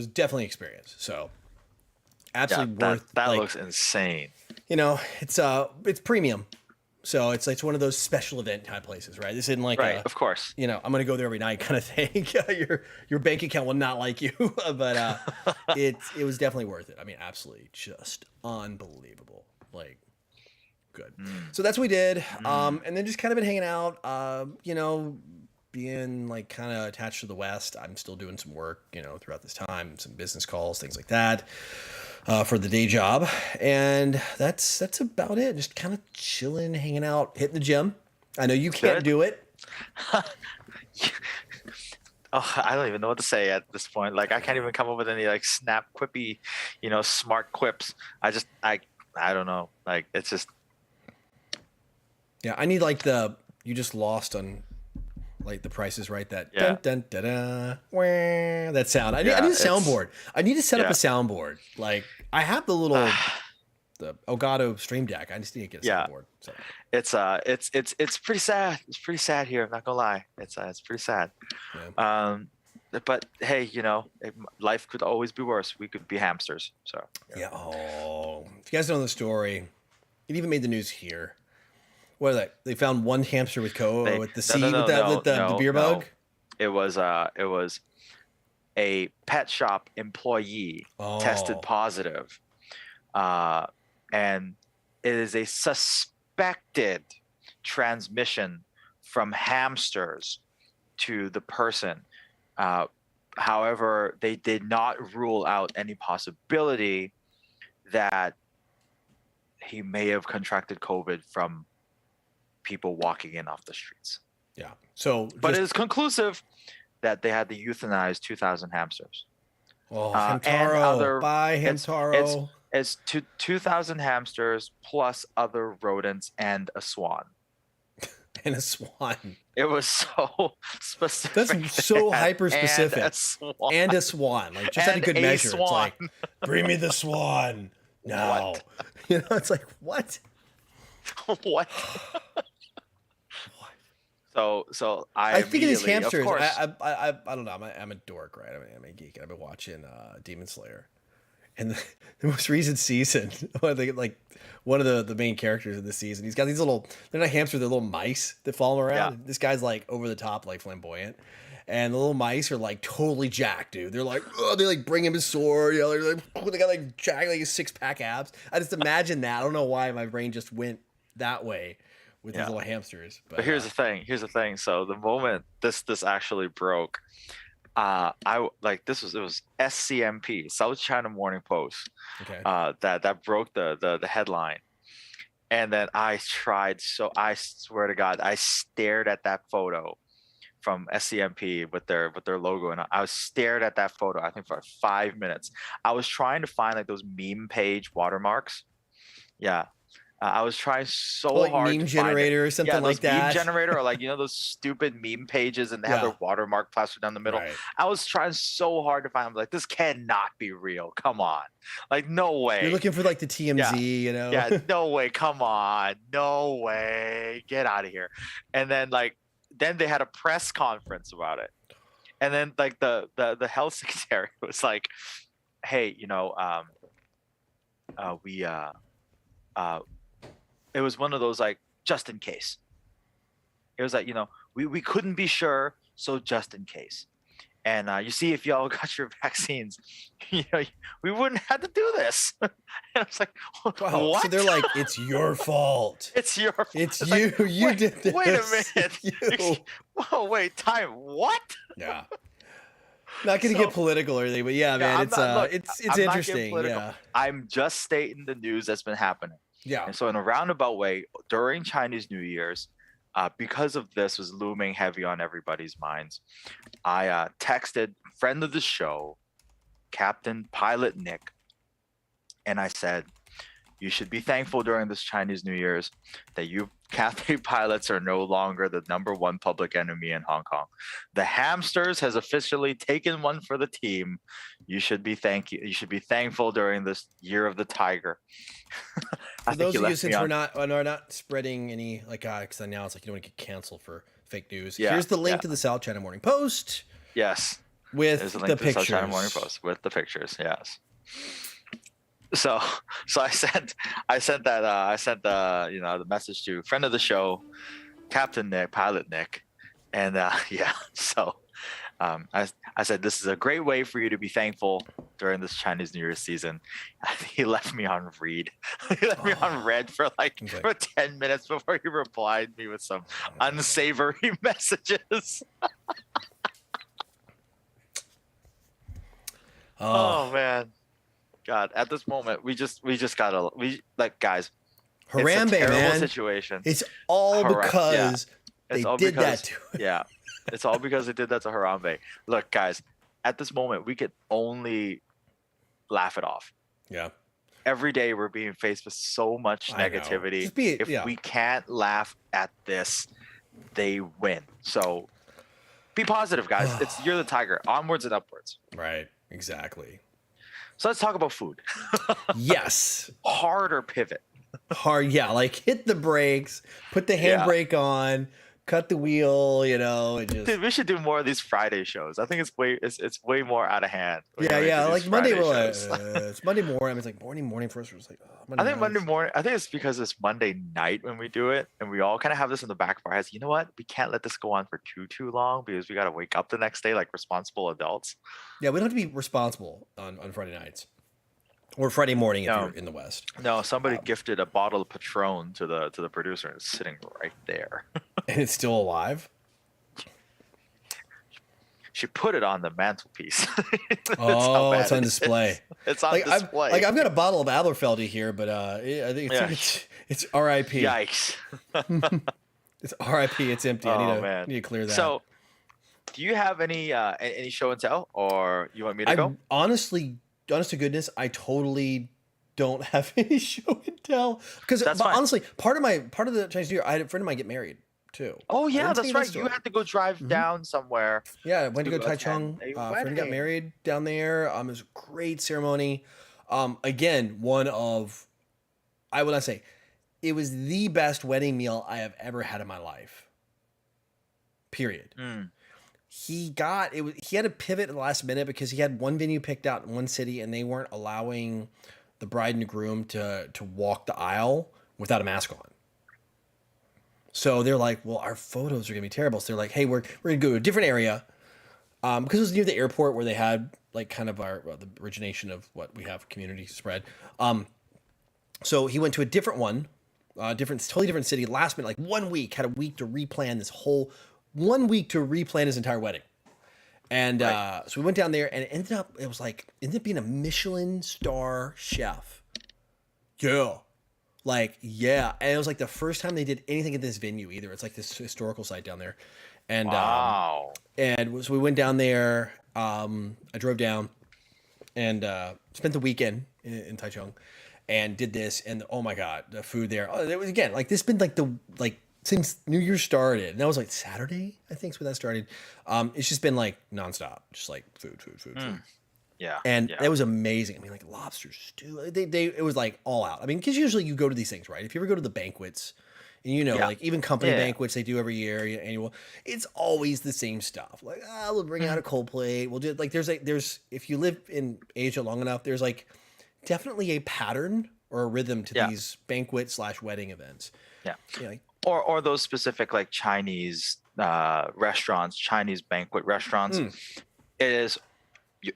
definitely an experience. So absolutely worth. That looks insane. You know, it's premium, so it's one of those special event type places, right? This isn't like of course. You know, I'm gonna go there every night kind of thing. your bank account will not like you, but it was definitely worth it. I mean, absolutely, just unbelievable. Like, good. So that's what we did, and then just kind of been hanging out. You know. Being like kind of attached to the West, I'm still doing some work, you know, throughout this time, some business calls, things like that, for the day job, and that's about it. Just kind of chilling, hanging out, hitting the gym. I know you can't do it. Oh, I don't even know what to say at this point. Like, I can't even come up with any like snap quippy, you know, smart quips. I don't know. Like, it's just. Yeah, I need like you just lost on. Like The Price is Right, that dun, dun, dun, dun, wah, that sound. I need a soundboard. I need to set up a soundboard. Like I have the little the Elgato Stream Deck. I just need to get a soundboard. So. It's pretty sad. It's pretty sad here. I'm not gonna lie. It's pretty sad. Yeah. But hey, you know, life could always be worse. We could be hamsters. So yeah. Oh, if you guys don't know the story, it even made the news here. What are they? They found one hamster with the beer bug. It was a pet shop employee tested positive, and it is a suspected transmission from hamsters to the person. However, they did not rule out any possibility that he may have contracted COVID from people walking in off the streets. Yeah. So, but it's conclusive that they had to euthanize 2,000 hamsters. Oh, Taro. Bye, Taro. It's 2,000 hamsters plus other rodents and a swan. And a swan. It was so specific. That's so hyper specific. And a swan. Like just had a good measure. Swan. It's like, bring me the swan. No. What? You know, it's like, what? What? So I think of these hamsters. I don't know. I'm a dork, right? I'm a geek. I've been watching Demon Slayer, and the most recent season, one of the main characters in the season, he's got these little. They're not hamsters. They're little mice that follow him around. Yeah. This guy's like over the top, like flamboyant, and the little mice are like totally jacked, dude. They're like, oh, they like bring him his sword, you know, they're like, oh, they got like jacked, like 6-pack abs. I just imagine that. I don't know why my brain just went that way with these little hamsters. But here's the thing. So the moment this actually broke, it was SCMP, South China Morning Post. Okay. That broke the headline. And then I swear to God, I stared at that photo from SCMP with their logo, and I was stared at that photo, I think, for 5 minutes. I was trying to find like those meme page watermarks. Yeah. I was trying so like hard meme to generator find or something like that. Meme generator, or like, you know, those stupid meme pages and they have their watermark plastered down the middle. Right. I was trying so hard to find them. Like, this cannot be real. Come on. Like, no way. You're looking for like the TMZ, you know? Yeah, no way. Come on. No way. Get out of here. And then then they had a press conference about it. And then like the health secretary was like, hey, you know, it was one of those like, just in case. It was like, you know, we couldn't be sure, so just in case. And you see, if y'all got your vaccines, you know, we wouldn't have to do this. And I was like, wow. What? So they're like, it's your fault. It's your fault. It's you. Like, you did this. Wait a minute. Whoa, wait, time. What? Yeah. Not going to get political or anything, but yeah, man, it's interesting. Yeah. I'm just stating the news that's been happening. Yeah. And so in a roundabout way, during Chinese New Year's, because of this was looming heavy on everybody's minds, I texted friend of the show, Captain Pilot Nick, and I said, you should be thankful during this Chinese New Year's that you Cathay pilots are no longer the #1 public enemy in Hong Kong. The hamsters has officially taken one for the team. You should be thankful during this year of the tiger. For those of you, since we're not spreading any because now it's like you don't want to get canceled for fake news. Yeah, here's the link to the South China Morning Post. Yes, with there's a link the to pictures. The South China Morning Post with the pictures. Yes. So I sent the the message to friend of the show, Captain Nick, Pilot Nick, and so I said this is a great way for you to be thankful during this Chinese New Year season. He left me on read. He left me on read for for 10 minutes before he replied me with some unsavory messages. Oh man. God, at this moment, we just gotta guys. Harambe, it's a terrible man. Situation. It's all because they did that to him. Yeah, it's all because they did that to Harambe. Look, guys, at this moment, we could only laugh it off. Yeah. Every day we're being faced with so much negativity. If we can't laugh at this, they win. So be positive, guys. You're the tiger. Onwards and upwards. Right. Exactly. So let's talk about food. Yes. Harder pivot. Hard, yeah. Like hit the brakes, put the handbrake on, cut the wheel. And just. Dude, we should do more of these Friday shows. I think it's way more out of hand. Yeah. Like Monday, it's Monday morning. It's like morning for us. It's like Monday morning. I think it's because it's Monday night when we do it, and we all kind of have this in the back of our heads. You know what? We can't let this go on for too long because we got to wake up the next day like responsible adults. Yeah, we don't have to be responsible on Friday nights or Friday morning if you're in the West. No, somebody gifted a bottle of Patron to the producer, and it's sitting right there. And it's still alive? She put it on the mantelpiece. It's on display. It's on display. I've got a bottle of Aberfeldy here, but I think it's R.I.P. Yikes. It's R.I.P. It's empty. I need to clear that. So, do you have any show and tell, or you want me to go? Honest to goodness, I totally don't have any show and tell because honestly, part of the Chinese New Year, I had a friend of mine get married too. Oh yeah, that's right. You had to go drive down somewhere. Yeah, I went to go to Taichung. Friend got married down there. It was a great ceremony. Again, I would not say it was the best wedding meal I have ever had in my life. Period. He had to pivot at the last minute because he had one venue picked out in one city and they weren't allowing the bride and groom to walk the aisle without a mask on. So they're like, well, our photos are going to be terrible. So they're like, hey, we're going to go to a different area because it was near the airport where they had like kind of the origination of what we have community spread. So he went to a different one, totally different city. Last minute, like 1 week, had a week to replan his entire wedding. And so we went down there, and it ended up being a Michelin star chef. Yeah. And it was like the first time they did anything at this venue either. It's like this historical site down there. And wow. So we went down there. I drove down and spent the weekend in Taichung and did this. And oh my God, the food there. Oh, it was again like this has been since New Year started. And that was like Saturday, I think, is when that started. It's just been like nonstop, just like food. Yeah. And it was amazing. I mean, like lobster stew. It was like all out. I mean, because usually you go to these things, right? If you ever go to the banquets, and like even company banquets they do every year, annual, it's always the same stuff. Like, we'll bring out a cold plate. We'll do like there's if you live in Asia long enough, there's like definitely a pattern or a rhythm to these banquet/wedding events. Yeah. Like, or those specific like Chinese restaurants, Chinese banquet restaurants.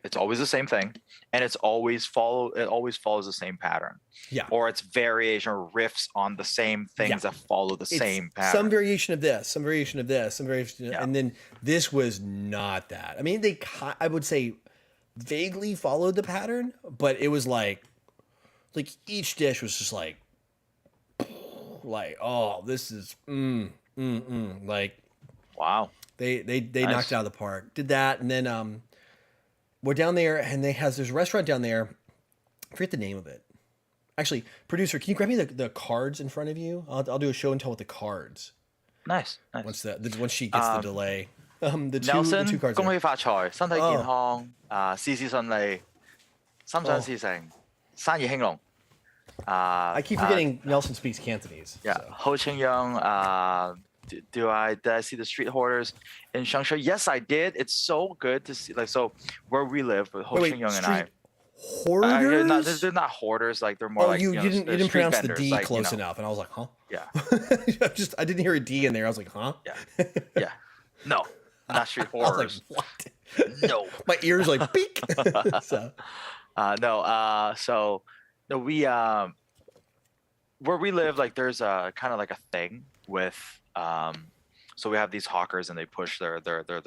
It's always the same thing, and it always follows the same pattern. Yeah. Or it's variation or riffs on the same things that follow the same pattern. Some variation of this, some variation of this, and then this was not that. I mean, I would say vaguely followed the pattern, but it was like each dish was just like, oh, this is like, wow. They knocked it out of the park. Did that, and then we're down there, and there's a restaurant down there. I forget the name of it. Actually, producer, can you grab me the cards in front of you? I'll do a show and tell with the cards. Nice. Once she gets the delay. The two cards. 恭喜發財，身體健康，事事順利，心想事成，生意興隆。I keep forgetting Nelson speaks Cantonese. Yeah, Ho Ching Young. Did I see the street hoarders in Changsha? Yes, I did. It's so good to see. Like, so where we live with Ho Ching Young and I. Hoarders? They're not hoarders. Like they're more like you didn't pronounce vendors, the D like, close enough, and I was like, huh? Yeah. I didn't hear a D in there. I was like, huh? Yeah. No, not street horrors. I was like, what? No. My ears like beak. So. No, we where we live, like there's a kind of like a thing with so we have these hawkers and they push their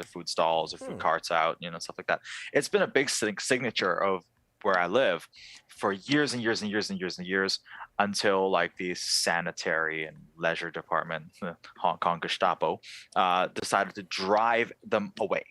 food stalls or food carts out, stuff like that. It's been a big signature of where I live for years and years and years and years and years until like the sanitary and leisure department, Hong Kong Gestapo, decided to drive them away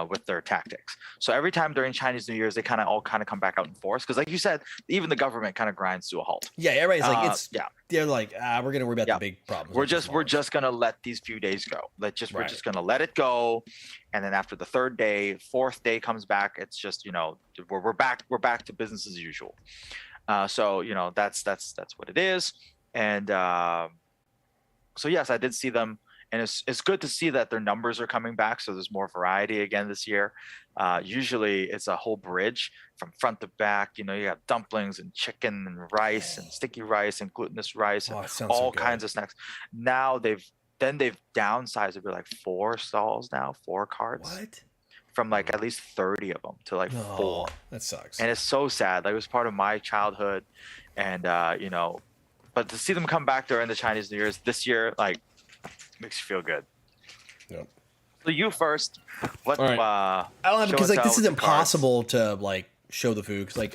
with their tactics. So every time during Chinese New Year's, they kind of come back out in force because, like you said, even the government kind of grinds to a halt. Yeah, everybody's like, they're like, we're gonna worry about the big problems. We're just gonna let these few days go. We're just gonna let it go, and then after the third day, fourth day comes back, it's just we're back to business as usual. So that's what it is, and so yes, I did see them. And it's good to see that their numbers are coming back. So there's more variety again this year. Usually it's a whole bridge from front to back. You have dumplings and chicken and rice and sticky rice and glutinous rice and all kinds of snacks. Now they've downsized it to like 4 stalls now, 4 carts. What? From like at least 30 of them to like 4. That sucks. And it's so sad. Like it was part of my childhood, and but to see them come back during the Chinese New Year's this year, like. Makes you feel good. Yep. So you first. What? Right. I don't have because like this is impossible to like show the food because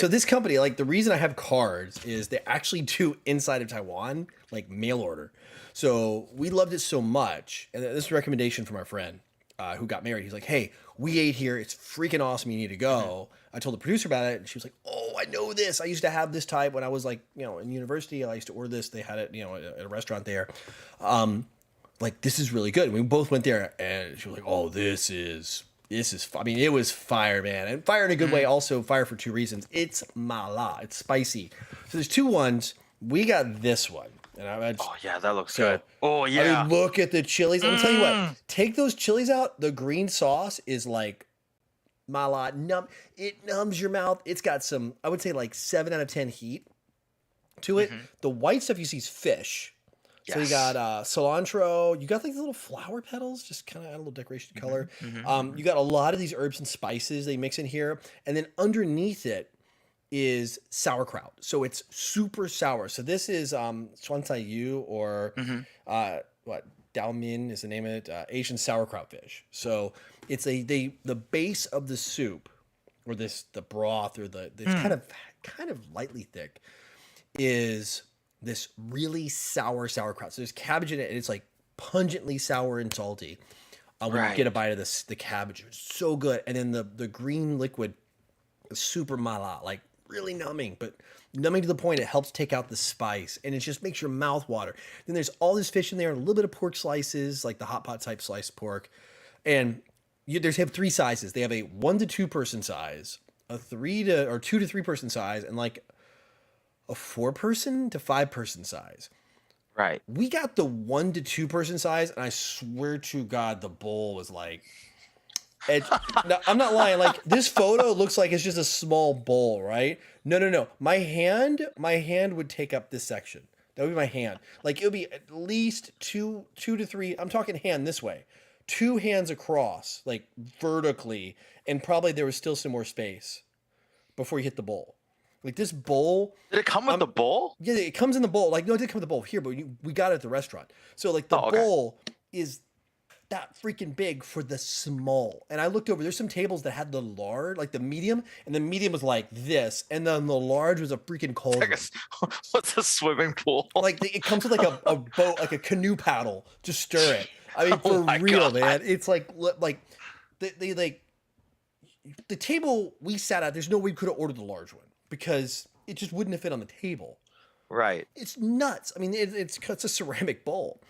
so this company the reason I have cards is they actually do inside of Taiwan like mail order. So we loved it so much, and this is a recommendation from our friend who got married. He's like, "Hey, we ate here. It's freaking awesome. You need to go." I told the producer about it, and she was like, "Oh, I know this. I used to have this type when I was like, in university. I used to order this. They had it, at a restaurant there. Like this is really good." And we both went there, and she was like, "Oh, this is. I mean, it was fire, man, and fire in a good way. Also, fire for 2 reasons. It's mala. It's spicy. So there's 2 ones. We got this one, and oh yeah, that looks good. Oh yeah. I mean, look at the chilies. I'm tell you what. Take those chilies out. The green sauce is like. Mala it numbs your mouth. It's got some, I would say like 7 out of 10 heat to it. The white stuff you see is fish. So you got cilantro. You got like the little flower petals, just kind of add a little decoration color. You got a lot of these herbs and spices they mix in here, and then underneath it is sauerkraut. So it's super sour. So this is swansayu or what Dalmin is the name of it, Asian sauerkraut fish. So it's the base of the soup, or the broth, or it's kind of lightly thick, is this really sour sauerkraut. So there's cabbage in it, and it's like pungently sour and salty. When you get a bite of the cabbage, it's so good. And then the green liquid is super mala, like really numbing, but numbing to the point it helps take out the spice, and it just makes your mouth water. Then there's all this fish in there, and a little bit of pork slices, like the hot pot type sliced pork. And they have 3 sizes. They have a 1 to 2 person size, a 2 to 3 person size, and like a 4 person to 5 person size. Right. We got the 1 to 2 person size, and I swear to God, the bowl was like, no, I'm not lying. Like, this photo looks like it's just a small bowl, right? No. My hand would take up this section. That would be my hand. Like, it would be at least two to 3. I'm talking hand this way. 2 hands across, like vertically, and probably there was still some more space before you hit the bowl. Like, this bowl. Did it come with the bowl? Yeah, it comes in the bowl. Like, no, it didn't come with the bowl here, but we got it at the restaurant. So, like, the bowl is that freaking big for the small. And I looked over, there's some tables that had the large, like the medium, and the medium was like this, and then the large was a freaking cauldron. What's a swimming pool? Like, it comes with like a boat, like a canoe paddle to stir it. I mean, for real, man. It's like they like the table we sat at, there's no way we could have ordered the large one because it just wouldn't have fit on the table. Right. It's nuts. I mean, it's a ceramic bowl.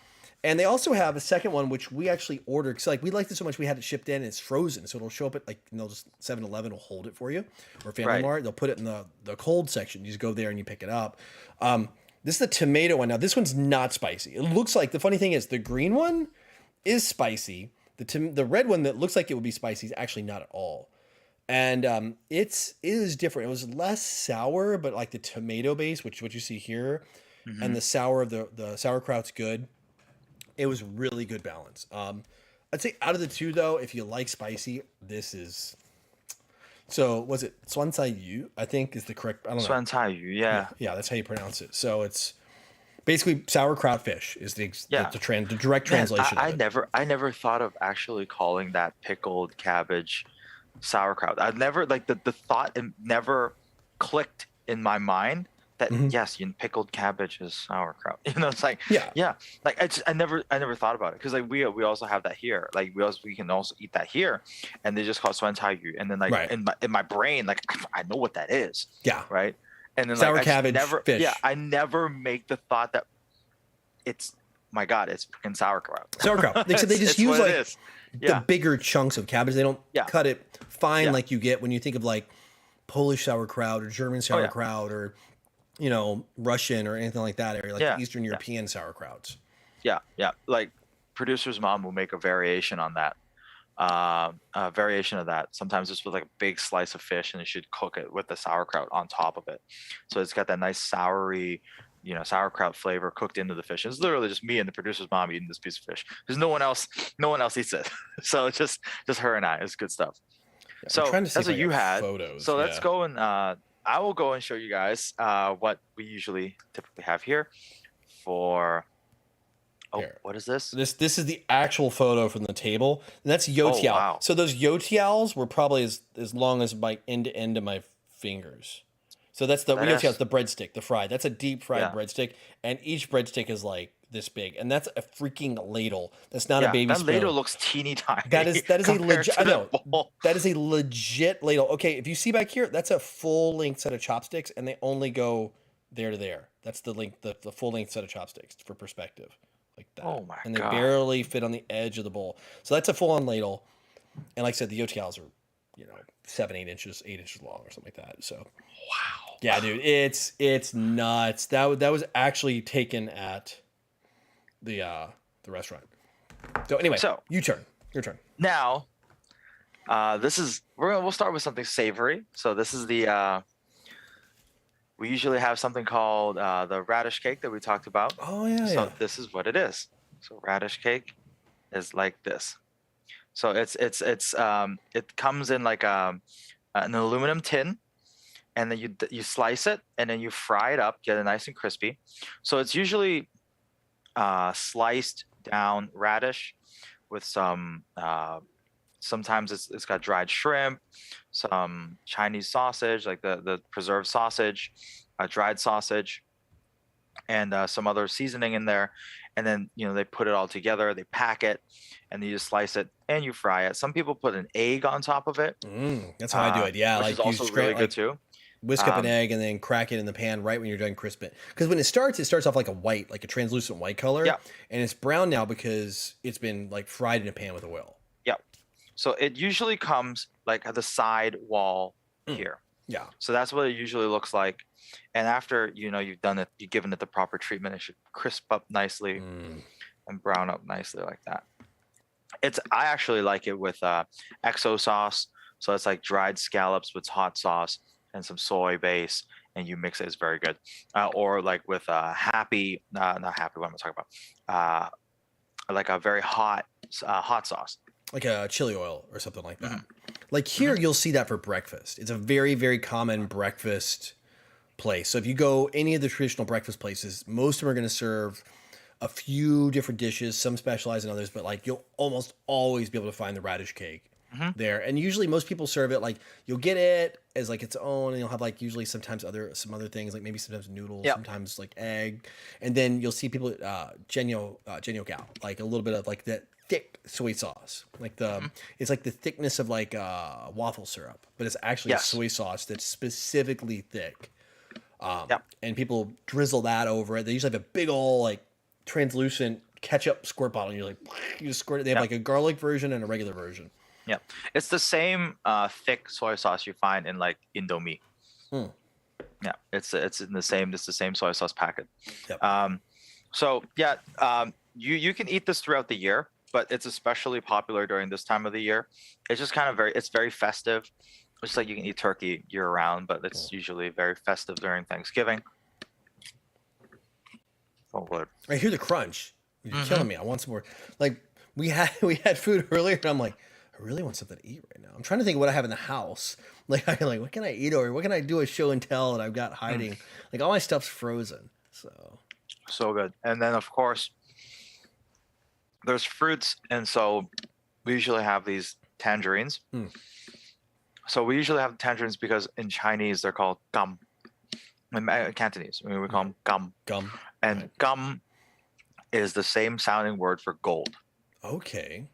And they also have a second one, which we actually ordered. Because, like, we liked it so much, we had it shipped in, and it's frozen. So it'll show up at, like, they'll just 7-Eleven will hold it for you. Or Family Mart. They'll put it in the cold section. You just go there and you pick it up. This is the tomato one. Now, this one's not spicy. It looks like, the funny thing is, the green one is spicy. The red one that looks like it would be spicy is actually not at all. And it is different. It was less sour, but, like, the tomato base, which what you see here, and the sour of the sauerkraut's good. It was really good balance. I'd say out of the 2, though, if you like spicy, this is. So was it swansayu? I think is the correct. I don't know. Swansayu, yeah. Yeah, that's how you pronounce it. So it's basically sauerkraut fish is the direct translation. I never thought of actually calling that pickled cabbage sauerkraut. I've never the thought never clicked in my mind. That yes, pickled cabbage is sauerkraut. It's like like I never thought about it because like we also have that here. Like we can also eat that here, and they just call it swantayu. And then like in my brain, like I know what that is. Yeah. Right. And then sour like cabbage fish. Yeah, I never make the thought that it's my God, it's freaking sauerkraut. Sauerkraut. They just use like the bigger chunks of cabbage. They don't cut it fine like you get when you think of like Polish sauerkraut or German sauerkraut or Russian or anything like that area, like the Eastern European sauerkrauts. Yeah. Like producer's mom will make a variation on that. A variation of that. Sometimes it's with like a big slice of fish, and they should cook it with the sauerkraut on top of it. So it's got that nice soury, sauerkraut flavor cooked into the fish. It's literally just me and the producer's mom eating this piece of fish because no one else eats it. So it's just her and I. It's good stuff. Yeah, so that's what you had. Photos. So let's go and. I will go and show you guys what we typically have here for. What is this? This is the actual photo from the table, and that's youtiao. Oh, wow. So those youtiaos were probably as long as my end to end of my fingers. So that's the youtiao, the breadstick, the fried. That's a deep fried breadstick, and each breadstick is like this big, and that's a freaking ladle. That's not a baby spoon. That ladle looks teeny tiny. That is a legit. I know. That is a legit ladle. Okay, if you see back here, that's a full length set of chopsticks, and they only go there to there. That's the full length set of chopsticks for perspective, like that. Oh my God! And they barely fit on the edge of the bowl. So that's a full on ladle, and like I said, the youtiaos are 7-8 inches, 8 inches long or something like that. So wow. Yeah, dude, it's nuts. That was actually taken at the restaurant. So anyway, your turn. Now, we'll start with something savory. So this is the we usually have something called the radish cake that we talked about. Oh yeah, So yeah. this is what it is. So radish cake is like this. So it comes in like an aluminum tin, and then you slice it and then you fry it up, get it nice and crispy. So it's usually sliced down radish with some sometimes it's got dried shrimp, some Chinese sausage like the preserved sausage, dried sausage, and some other seasoning in there. And then they put it all together, they pack it, and then you just slice it and you fry it. Some people put an egg on top of it. That's how I do it. Yeah, which like is also really good too. Whisk up an egg and then crack it in the pan right when you're done crisping. Because when it starts off like a translucent white color. Yeah. And it's brown now because it's been like fried in a pan with oil. Yeah. So it usually comes like at the side wall here. Yeah. So that's what it usually looks like. And after you've done it, you've given it the proper treatment, it should crisp up nicely and brown up nicely like that. I actually like it with XO sauce. So it's like dried scallops with hot sauce and some soy base, and you mix it. It's very good. Or like with not happy. What am I talking about? Like a very hot sauce, like a chili oil or something like that. Like here, you'll see that for breakfast. It's a very, very common breakfast place. So if you go any of the traditional breakfast places, most of them are going to serve a few different dishes. Some specialize in others, but like you'll almost always be able to find the radish cake there. And usually most people serve it like you'll get it as like its own, and you'll have like usually sometimes some other things, like maybe sometimes noodles, sometimes like egg, and then you'll see people genyo gao, like a little bit of like that thick soy sauce, like it's like the thickness of like waffle syrup, but it's actually soy sauce that's specifically thick. And people drizzle that over it. They usually have a big old like translucent ketchup squirt bottle, and you're like, you just squirt it. They have like a garlic version and a regular version. Yeah, it's the same thick soy sauce you find in like Indomie. Yeah, it's in the same. It's the same soy sauce packet. So yeah, you can eat this throughout the year, but it's especially popular during this time of the year. It's just kind of it's very festive. Just like you can eat turkey year round, but it's usually very festive during Thanksgiving. Oh, good. I hear the crunch. You're killing me. I want some more. Like we had food earlier, and I'm like, I really want something to eat right now. I'm trying to think of what I have in the house. Like what can I eat, or what can I do a show and tell that I've got hiding? Like all my stuff's frozen. So good. And then of course there's fruits, and so we usually have these tangerines. So we usually have tangerines because in Chinese they're called gum. In Cantonese, we call them gum. Gum. And gum is the same sounding word for gold. Okay.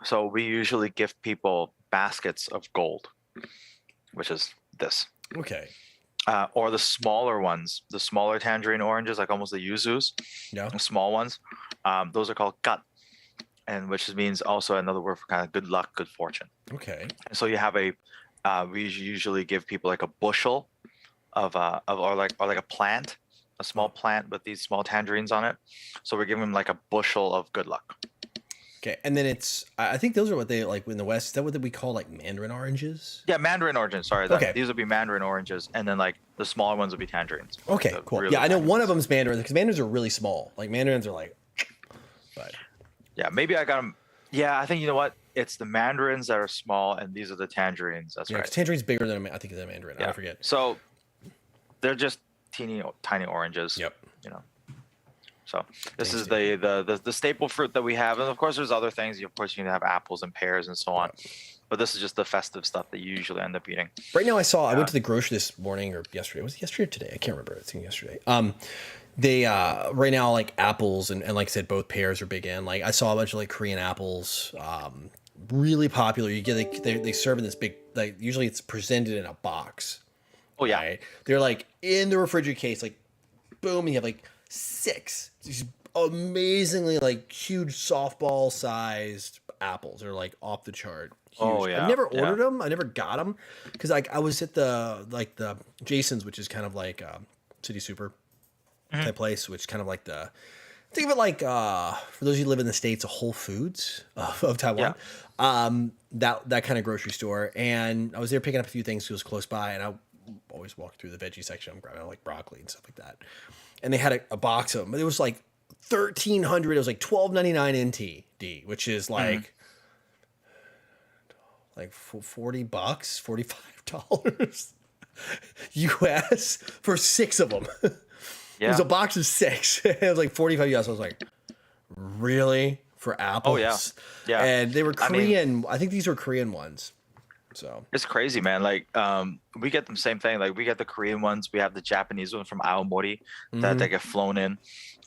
So we usually give people baskets of gold, which is this. Okay. Or the smaller ones, the smaller tangerine oranges, like almost the yuzus. Yeah. The small ones. Those are called gut, and which means also another word for kind of good luck, good fortune. Okay. And so you have we usually give people like a bushel of or like a plant, a small plant with these small tangerines on it. So we're giving them like a bushel of good luck. Okay, and then I think those are what they like in the West. Is that what we call like mandarin oranges? Yeah, mandarin oranges. Sorry. Okay. These would be mandarin oranges, and then like the smaller ones would be tangerines. Okay, cool. Really I know one of them's mandarin because mandarins are really small. Like mandarins are like, but yeah, maybe I got them. Yeah, I think you know what? It's the mandarins that are small, and these are the tangerines. That's right. Tangerines bigger than I think the mandarin. Yeah. I forget. So they're just tiny oranges. Yep. So this is the staple fruit that we have, and of course there's other things. Of course you can have apples and pears and so on, but this is just the festive stuff that you usually end up eating. Right now I went to the grocery this morning or yesterday. Was it yesterday or today? I can't remember. I think yesterday. They right now like apples and like I said, both pears are big in. Like I saw a bunch of like Korean apples, really popular. You get they serve in this big, like usually it's presented in a box. Oh yeah, right? They're like in the refrigerator case, like boom, and you have like 6 these amazingly like huge softball sized apples. They're like off the chart. Huge. Oh yeah, I've never ordered them. I never got them because like I was at the Jason's, which is kind of like City Super type place, which kind of like think of it like for those of you who live in the States, a Whole Foods of Taiwan. That kind of grocery store, and I was there picking up a few things because it was close by, and always walk through the veggie section. I'm grabbing like broccoli and stuff like that. And they had a box of them, but it was like 1,300. It was like $12.99 NTD, which is like $40, $45 US for 6 of them. It was a box of 6. It was like 45 US. I was like, really? For apples? Oh yeah. And they were Korean. I think these were Korean ones. So it's crazy, man. Like, we get the same thing. Like, we get the Korean ones. We have the Japanese one from Aomori that get flown in.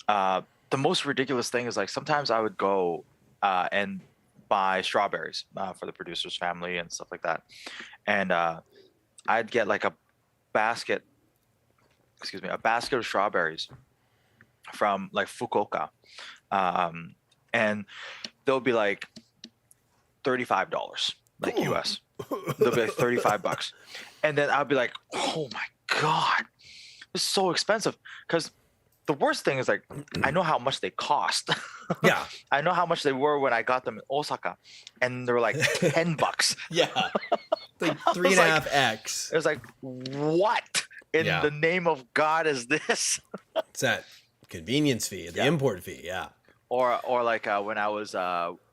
The most ridiculous thing is, like, sometimes I would go and buy strawberries for the producer's family and stuff like that. And I'd get like a basket of strawberries from like Fukuoka. And they'll be like $35, like US. They'll be like $35. And then I'll be like, oh my God, this is so expensive. Because the worst thing is, like, I know how much they cost. Yeah. I know how much they were when I got them in Osaka. And they were like $10. Yeah. Like 3.5x. It was like, what in the name of God is this? It's that convenience fee, the import fee. Yeah. Or like when I was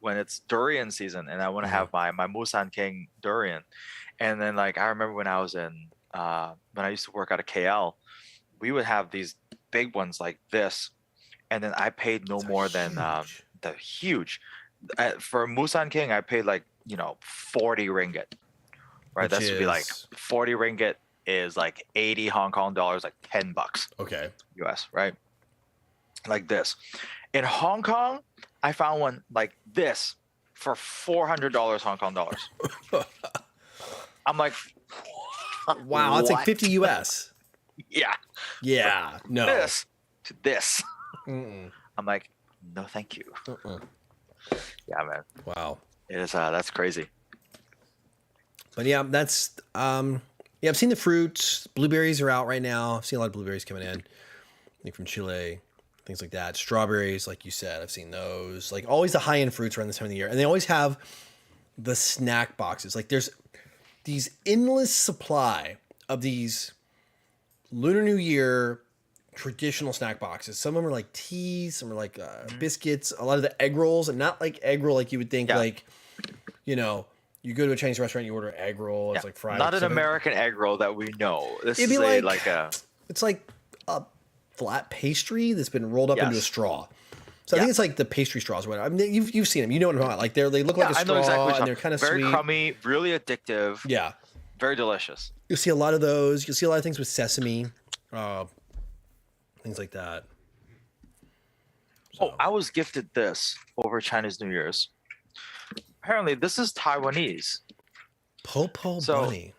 when it's durian season and I want to have my Musan King durian, and then like I remember when I was in when I used to work out of KL, we would have these big ones like this, and then I paid no more than the huge for Musan King. I paid like 40 ringgit, right? That should be like 40 ringgit is like 80 Hong Kong dollars, like $10. Okay. US, right? Like this. In Hong Kong, I found one like this for $400 Hong Kong dollars. I'm like, wow, that's like 50 US. Yeah. Yeah. From no. This to this. Mm-mm. I'm like, no, thank you. Yeah, man. Wow. It is. That's crazy. But yeah, that's I've seen the fruits. Blueberries are out right now. I've seen a lot of blueberries coming in, like from Chile. Things like that. Strawberries, like you said, I've seen those. Like always the high-end fruits around this time of the year. And they always have the snack boxes. Like there's these endless supply of these Lunar New Year traditional snack boxes. Some of them are like teas, some are like biscuits, a lot of the egg rolls, and not like egg roll like you would think like, you go to a Chinese restaurant, you order an egg roll, it's like fried. Not an American egg roll that we know. This It'd is be like a it's like a flat pastry that's been rolled up into a straw. So I think it's like the pastry straws or whatever. I mean, you've seen them. You know what I'm talking about. Like they look like a straw, and they're kind of very sweet. crummy, really addictive. Yeah. Very delicious. You'll see a lot of those. You'll see a lot of things with sesame, things like that. So. Oh, I was gifted this over Chinese New Year's. Apparently, this is Taiwanese. Po Bunny.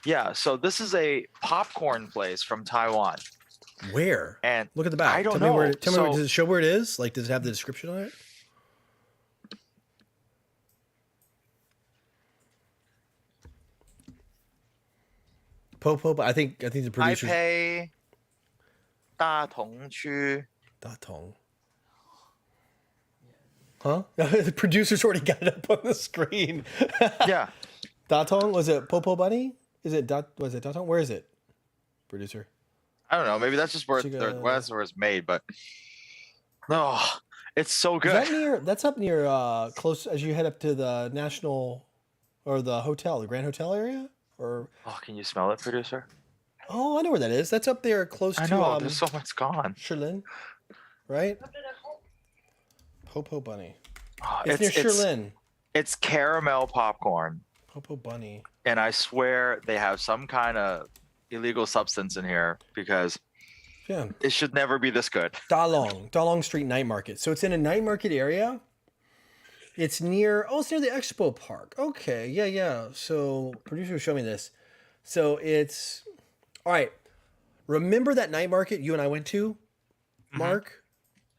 Yeah, so this is a popcorn place from Taiwan. Where? And look at the back. I don't know. Tell me, does it show where it is? Like, does it have the description on it? But I think the producers. Taipei, Datong Chu. Datong. Huh? The producers already got it up on the screen. Yeah. Datong? Was it Po Bunny? Was it Datong? Where is it? Producer. I don't know. Maybe that's just where that's where it's made, but no, it's so good. Is that that's up near close as you head up to the National or the hotel, the Grand Hotel area? Or can you smell it, producer? Oh, I know where that is. That's up there close to. I know. There's so much gone. Shilin, right? Po Bunny. Oh, it's near Shilin. It's caramel popcorn. Po Bunny. And I swear they have some kind of illegal substance in here because it should never be this good. Dalong Street Night Market. So it's in a night market area. It's near the Expo Park. Okay, yeah. So producer showed me this. So it's all right. Remember that night market you and I went to, Mark?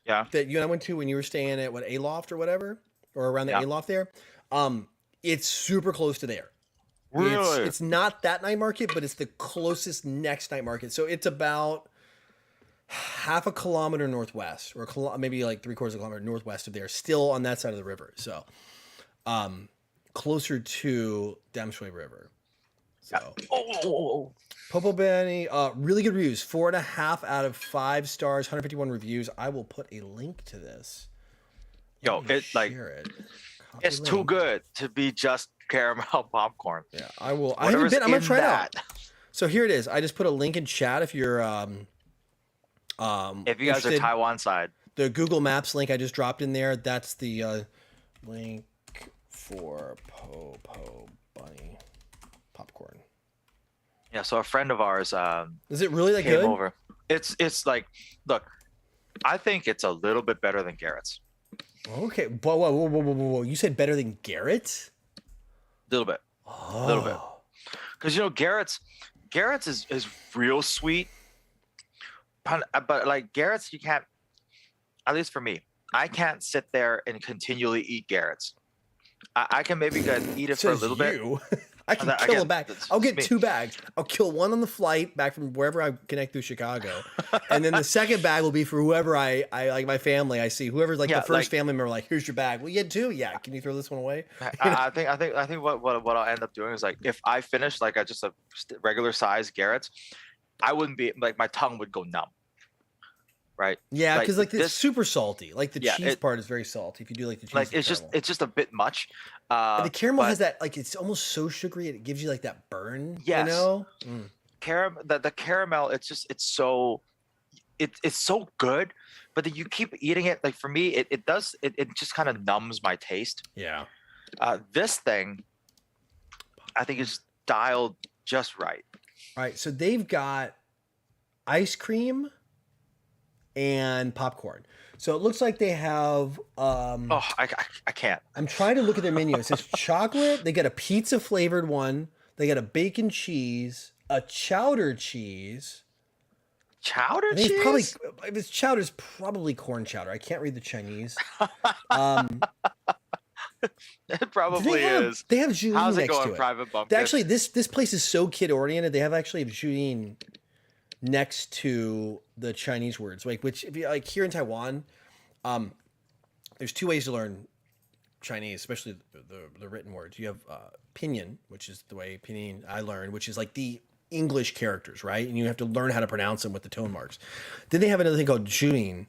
Yeah. That you and I went to when you were staying at Aloft or whatever, or around the Aloft there. It's super close to there. Really? It's not that night market, but it's the closest next night market. So it's about half a kilometer northwest, or maybe like 3/4 kilometer northwest of there, still on that side of the river. So, closer to Dam Shui River. So, Popo Benny, really good reviews. 4.5 out of 5 stars, 151 reviews. I will put a link to this. Yo, it's too good to be just caramel popcorn. Yeah, I will. I haven't been. I'm gonna try it out. So here it is. I just put a link in chat if you're if you guys are Taiwan side. The Google Maps link I just dropped in there. That's the link for Popo Bunny popcorn. Yeah, so a friend of ours is it really that came good? Over. It's like, look, I think it's a little bit better than Garrett's. Okay, whoa. You said better than Garrett's? A little bit. A little bit. Because Garrett's is real sweet. But like Garrett's, you can't, at least for me, I can't sit there and continually eat Garrett's. I can maybe eat it for a little bit. I can kill a bag. I'll get 2 bags. I'll kill one on the flight back from wherever I connect through Chicago. And then the second bag will be for whoever I like, my family. I see whoever's like the first family member, like, here's your bag. Well, you had 2? Yeah. Can you throw this one away? I think what I'll end up doing is like, if I finish like just a regular size Garrett's, I wouldn't be like, my tongue would go numb. Right. Yeah, because like it's super salty. Like the cheese part is very salty. If you do like the cheese, like it's just a bit much. And the caramel has that, like, it's almost so sugary. It gives you like that burn. Yes. You know, caramel. The caramel. It's so good. But then you keep eating it. Like for me, it just kind of numbs my taste. Yeah. This thing, I think, is dialed just right. All right. So they've got ice cream and popcorn. So it looks like they have I can't. I'm trying to look at their menu. It says chocolate. They got a pizza flavored one. They got a bacon cheese, a chowder cheese. Chowder cheese? If it's chowder, it's probably corn chowder. I can't read the Chinese. It probably is. They have Julienne How's it next going, to it. Private Bumpkin? Actually, this place is so kid oriented. They have Julienne next to the Chinese words, like, which if you like here in Taiwan, there's 2 ways to learn Chinese, especially the written words. You have pinyin, which is the way pinyin I learned, which is like the English characters, right? And you have to learn how to pronounce them with the tone marks. Then they have another thing called Juin,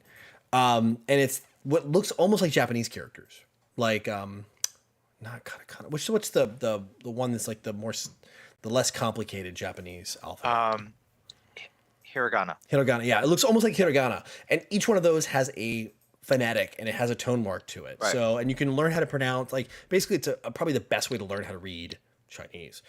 and it's what looks almost like Japanese characters, like not kind of. What's the one that's like the less complicated Japanese alphabet? Hiragana. Hiragana, yeah. It looks almost like hiragana. And each one of those has a phonetic and it has a tone mark to it. Right. So, and you can learn how to pronounce, like, basically it's probably the best way to learn how to read Chinese,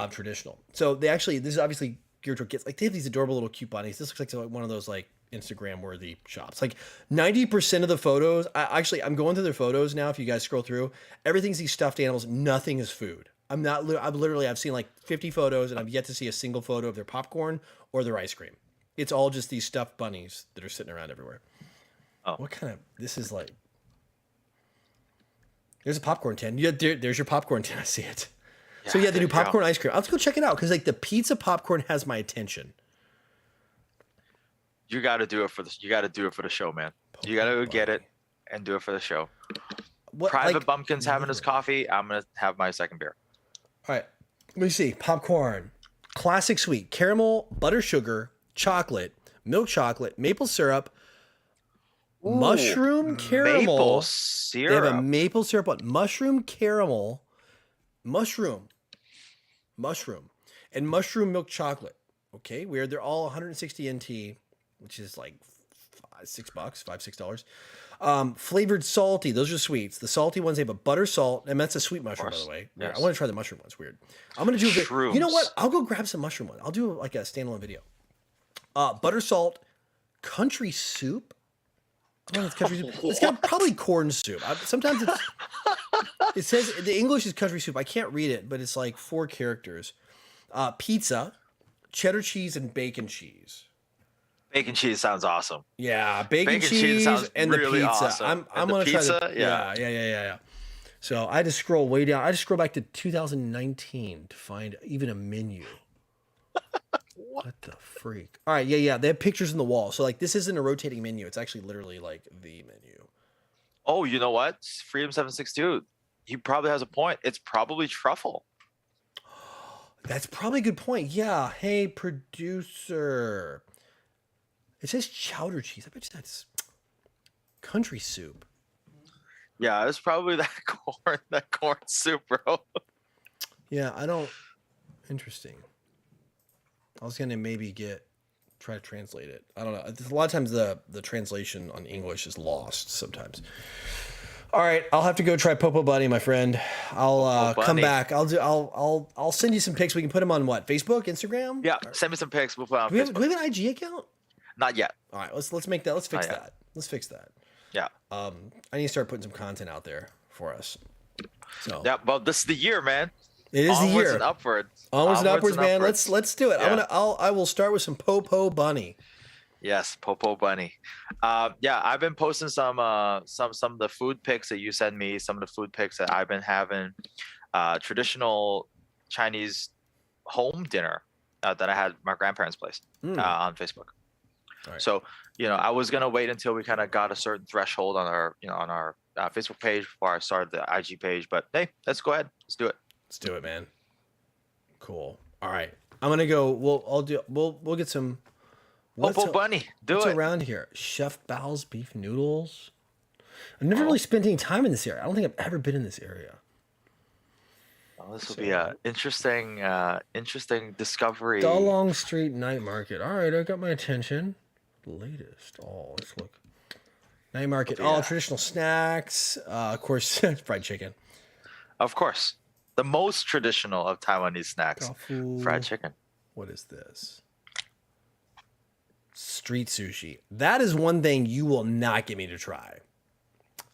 traditional. So this is obviously geared toward kids. Like, they have these adorable little cute bunnies. This looks like one of those, like, Instagram worthy shops. Like 90% of the photos, I'm going through their photos now. If you guys scroll through, everything's these stuffed animals. Nothing is food. I've seen like 50 photos and I've yet to see a single photo of their popcorn or their ice cream. It's all just these stuffed bunnies that are sitting around everywhere. Oh. What kind of, this is like, there's a popcorn tin. Yeah, there's your popcorn tin. I see it. Yeah, so yeah, they do popcorn ice cream. I'll have to go check it out. Cause like the pizza popcorn has my attention. You got to do it for the show, man. You got to go get it and do it for the show. Private Bumpkin's having his coffee. I'm going to have my second beer. All right. Let me see. Popcorn. Classic sweet. Caramel, butter sugar, chocolate, milk chocolate, maple syrup, mushroom caramel. Maple syrup. They have a maple syrup one. Mushroom caramel. Mushroom. And mushroom milk chocolate. Okay. Weird. They're all 160 NT, which is like $6. Flavored salty. Those are sweets. The salty ones, they have a butter salt, and that's a sweet mushroom, by the way. Yes. I want to try the mushroom ones. Weird. I'm going to do Shrooms. You know what? I'll go grab some mushroom ones. I'll do like a standalone video. Butter salt, country soup. Oh, it's country soup. It's got probably corn soup. Sometimes it says the English is country soup. I can't read it, but it's like 4 characters. Pizza, cheddar cheese, and bacon cheese. Bacon cheese sounds awesome. Yeah, bacon cheese and really the pizza. Awesome. I'm gonna try the yeah. So I just scroll way down. I just scroll back to 2019 to find even a menu. What the freak? All right, yeah. They have pictures in the wall. So like this isn't a rotating menu. It's actually literally like the menu. Oh, you know what? Freedom 762. He probably has a point. It's probably truffle. That's probably a good point. Yeah. Hey, producer. It says chowder cheese. I bet you that's country soup. Yeah, it's probably that corn soup, bro. Yeah, I don't. Interesting. I was gonna maybe try to translate it. I don't know. A lot of times the translation on English is lost sometimes. All right, I'll have to go try Popo Bunny, my friend. I'll come back. I'll send you some pics. We can put them on what? Facebook, Instagram? Yeah, send me some pics. We'll put on Facebook. Facebook. Do we have an IG account? Not yet. All right, let's make that. Let's fix that. Let's fix that. Yeah. I need to start putting some content out there for us. So yeah, well, this is the year, man. It is the year. Onwards and upwards. Onwards and upwards, man. Let's do it. Yeah. I will start with some Popo Bunny. Yes, Popo Bunny. Yeah, I've been posting some of the food pics that you sent me. Some of the food pics that I've been having. Traditional Chinese home dinner that I had at my grandparents' place on Facebook. Right. So I was gonna wait until we kind of got a certain threshold on our Facebook page before I started the IG page. But hey, let's go ahead. Let's do it. Let's do it, man. Cool. All right, I'm gonna go. We'll get some. Popo Bunny, what's around here? Chef Bao's beef noodles. I've never really spent any time in this area. I don't think I've ever been in this area. Well, this will be an interesting discovery. Dalong Street Night Market. All right, I got my attention. Latest. Oh, let's look. Night Market. Traditional snacks. Of course, fried chicken. Of course, the most traditional of Taiwanese snacks. Tofu. Fried chicken. What is this? Street sushi. That is one thing you will not get me to try.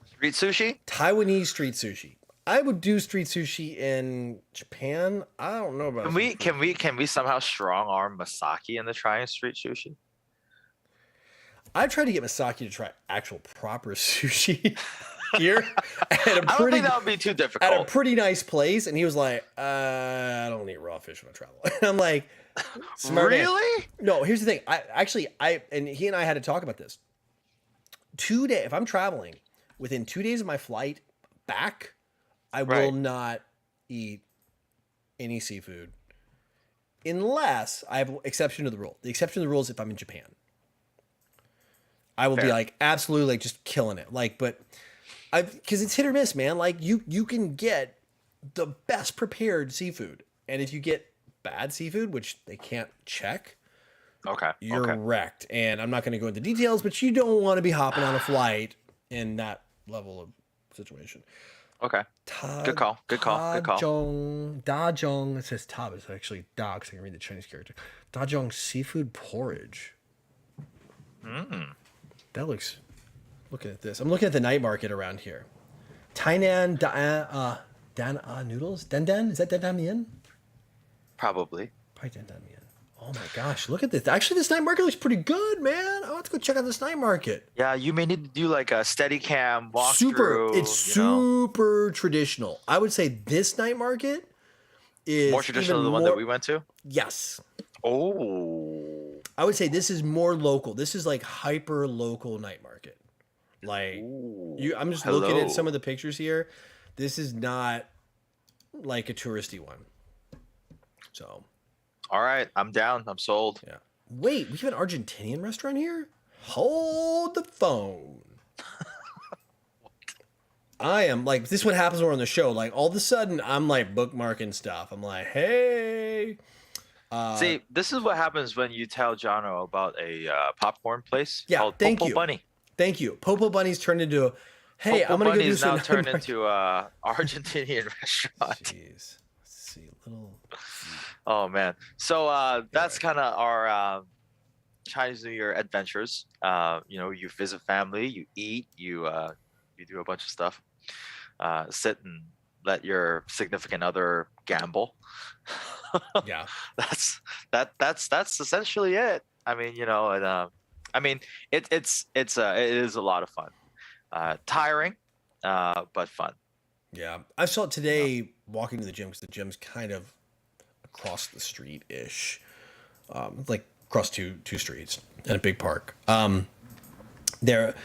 Street sushi? Taiwanese street sushi. I would do street sushi in Japan. I don't know about. Can we somehow strong arm Masaki into trying street sushi? I tried to get Masaki to try actual proper sushi here. I don't think that would be too difficult. At a pretty nice place, and he was like, I don't eat raw fish when I travel. And I'm like, really? Man. No, here's the thing. And he and I had to talk about this. 2 days, if I'm traveling, within 2 days of my flight back, I will not eat any seafood unless I have exception to the rule. The exception to the rule is if I'm in Japan. I will be like absolutely like just killing it. Like, but because it's hit or miss, man. Like you can get the best prepared seafood, and if you get bad seafood, which they can't check, you're wrecked. And I'm not going to go into details, but you don't want to be hopping on a flight in that level of situation. Okay. Good call. Dajong. It says Ta, but it's actually Da, because I can read the Chinese character. Dajong seafood porridge. That looks. Looking at this, I'm looking at the night market around here. Tainan Dan noodles. Dan is that Dan Mian? Probably. Dan Mian. Oh my gosh, look at this. Actually, this night market looks pretty good, man. I want to go check out this night market. Yeah, you may need to do like a Steadicam walkthrough. It's super traditional. I would say this night market is more traditional than the one that we went to. Yes. Oh. I would say this is more local. This is like hyper local night market. Like I'm just looking at some of the pictures here. This is not like a touristy one. So, all right, I'm down. I'm sold. Yeah. Wait, we have an Argentinian restaurant here? Hold the phone. I am like, this is what happens when we're on the show. Like all of a sudden I'm like bookmarking stuff. I'm like, hey. See, this is what happens when you tell Jono about a popcorn place called Popo Bunny. Thank you. Popo Bunny's turned into, hey, Popo I'm going to go do Bunny's some. now turned into a Argentinian restaurant. Jeez. Let's see. Oh, man. So that's kind of our Chinese New Year adventures. You visit family, you eat, you do a bunch of stuff. Sit and let your significant other gamble. Yeah. That's essentially it. I mean, it is a lot of fun. Tiring, but fun. Yeah. I saw it today walking to the gym because the gym's kind of across the street ish. Like across two streets in a big park. There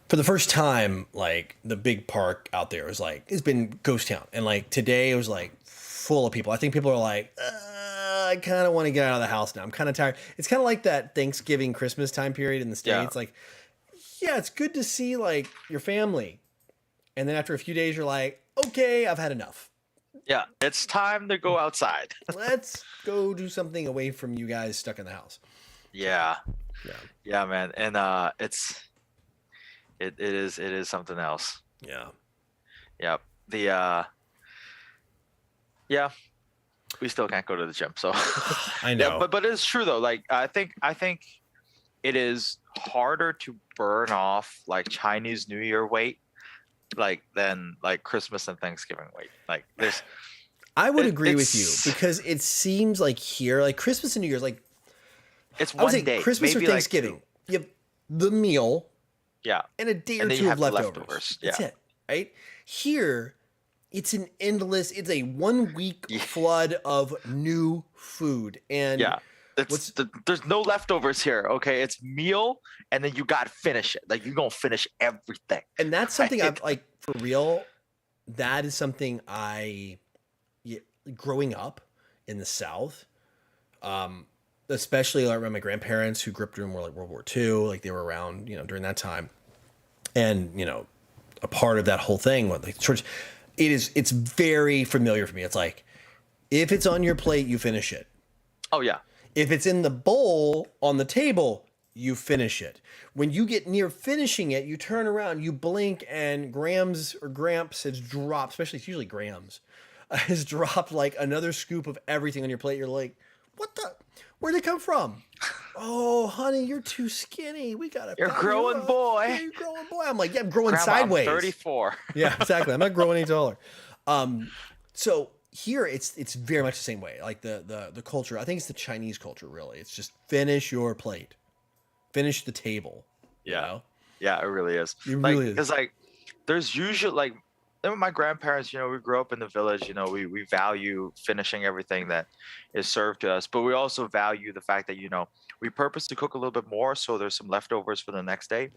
for the first time, like the big park out there was like, it's been ghost town. And like today it was like full of people. I think people are like, I kind of want to get out of the house now. I'm kind of tired. It's kind of like that Thanksgiving, Christmas time period in the States. Like, yeah, it's good to see like your family. And then after a few days, you're like, okay, I've had enough. Yeah, it's time to go outside. Let's go do something away from you guys stuck in the house. Yeah, man, and it is something else. Yeah. We still can't go to the gym, so I know. Yeah, but it's true though. Like I think it is harder to burn off like Chinese New Year weight than like Christmas and Thanksgiving weight. Like there's I would agree with you because it seems like here, like Christmas and New Year's, like it's one day. Christmas or Thanksgiving, like you have the meal, and a day or two of leftovers. That's it, right? Here, it's it's a 1 week flood of new food, and there's no leftovers here. Okay, it's meal, and then you gotta finish it. Like you're gonna finish everything, and that's something I've like for real. That is something growing up in the South, especially around my grandparents who grew up during World War II, like they were around, during that time. And, a part of that whole thing, like church, it's very familiar for me. It's like, if it's on your plate, you finish it. Oh yeah. If it's in the bowl on the table, you finish it. When you get near finishing it, you turn around, you blink, and Gramps has dropped, especially it's usually Grams, has dropped like another scoop of everything on your plate. You're like, what the? Where'd it come from? Oh, honey, you're too skinny. We gotta. You're growing, boy. Yeah, you're growing, boy. I'm like, yeah, I'm growing Grandma, sideways. I'm 34. Yeah, exactly. I'm not growing any taller. So here it's very much the same way. Like the culture. I think it's the Chinese culture. Really, it's just finish your plate, finish the table. Yeah, it really is. It really is. Because like, there's usually like. Then with my grandparents, we grew up in the village, we value finishing everything that is served to us, but we also value the fact that, we purposely cook a little bit more. So there's some leftovers for the next day,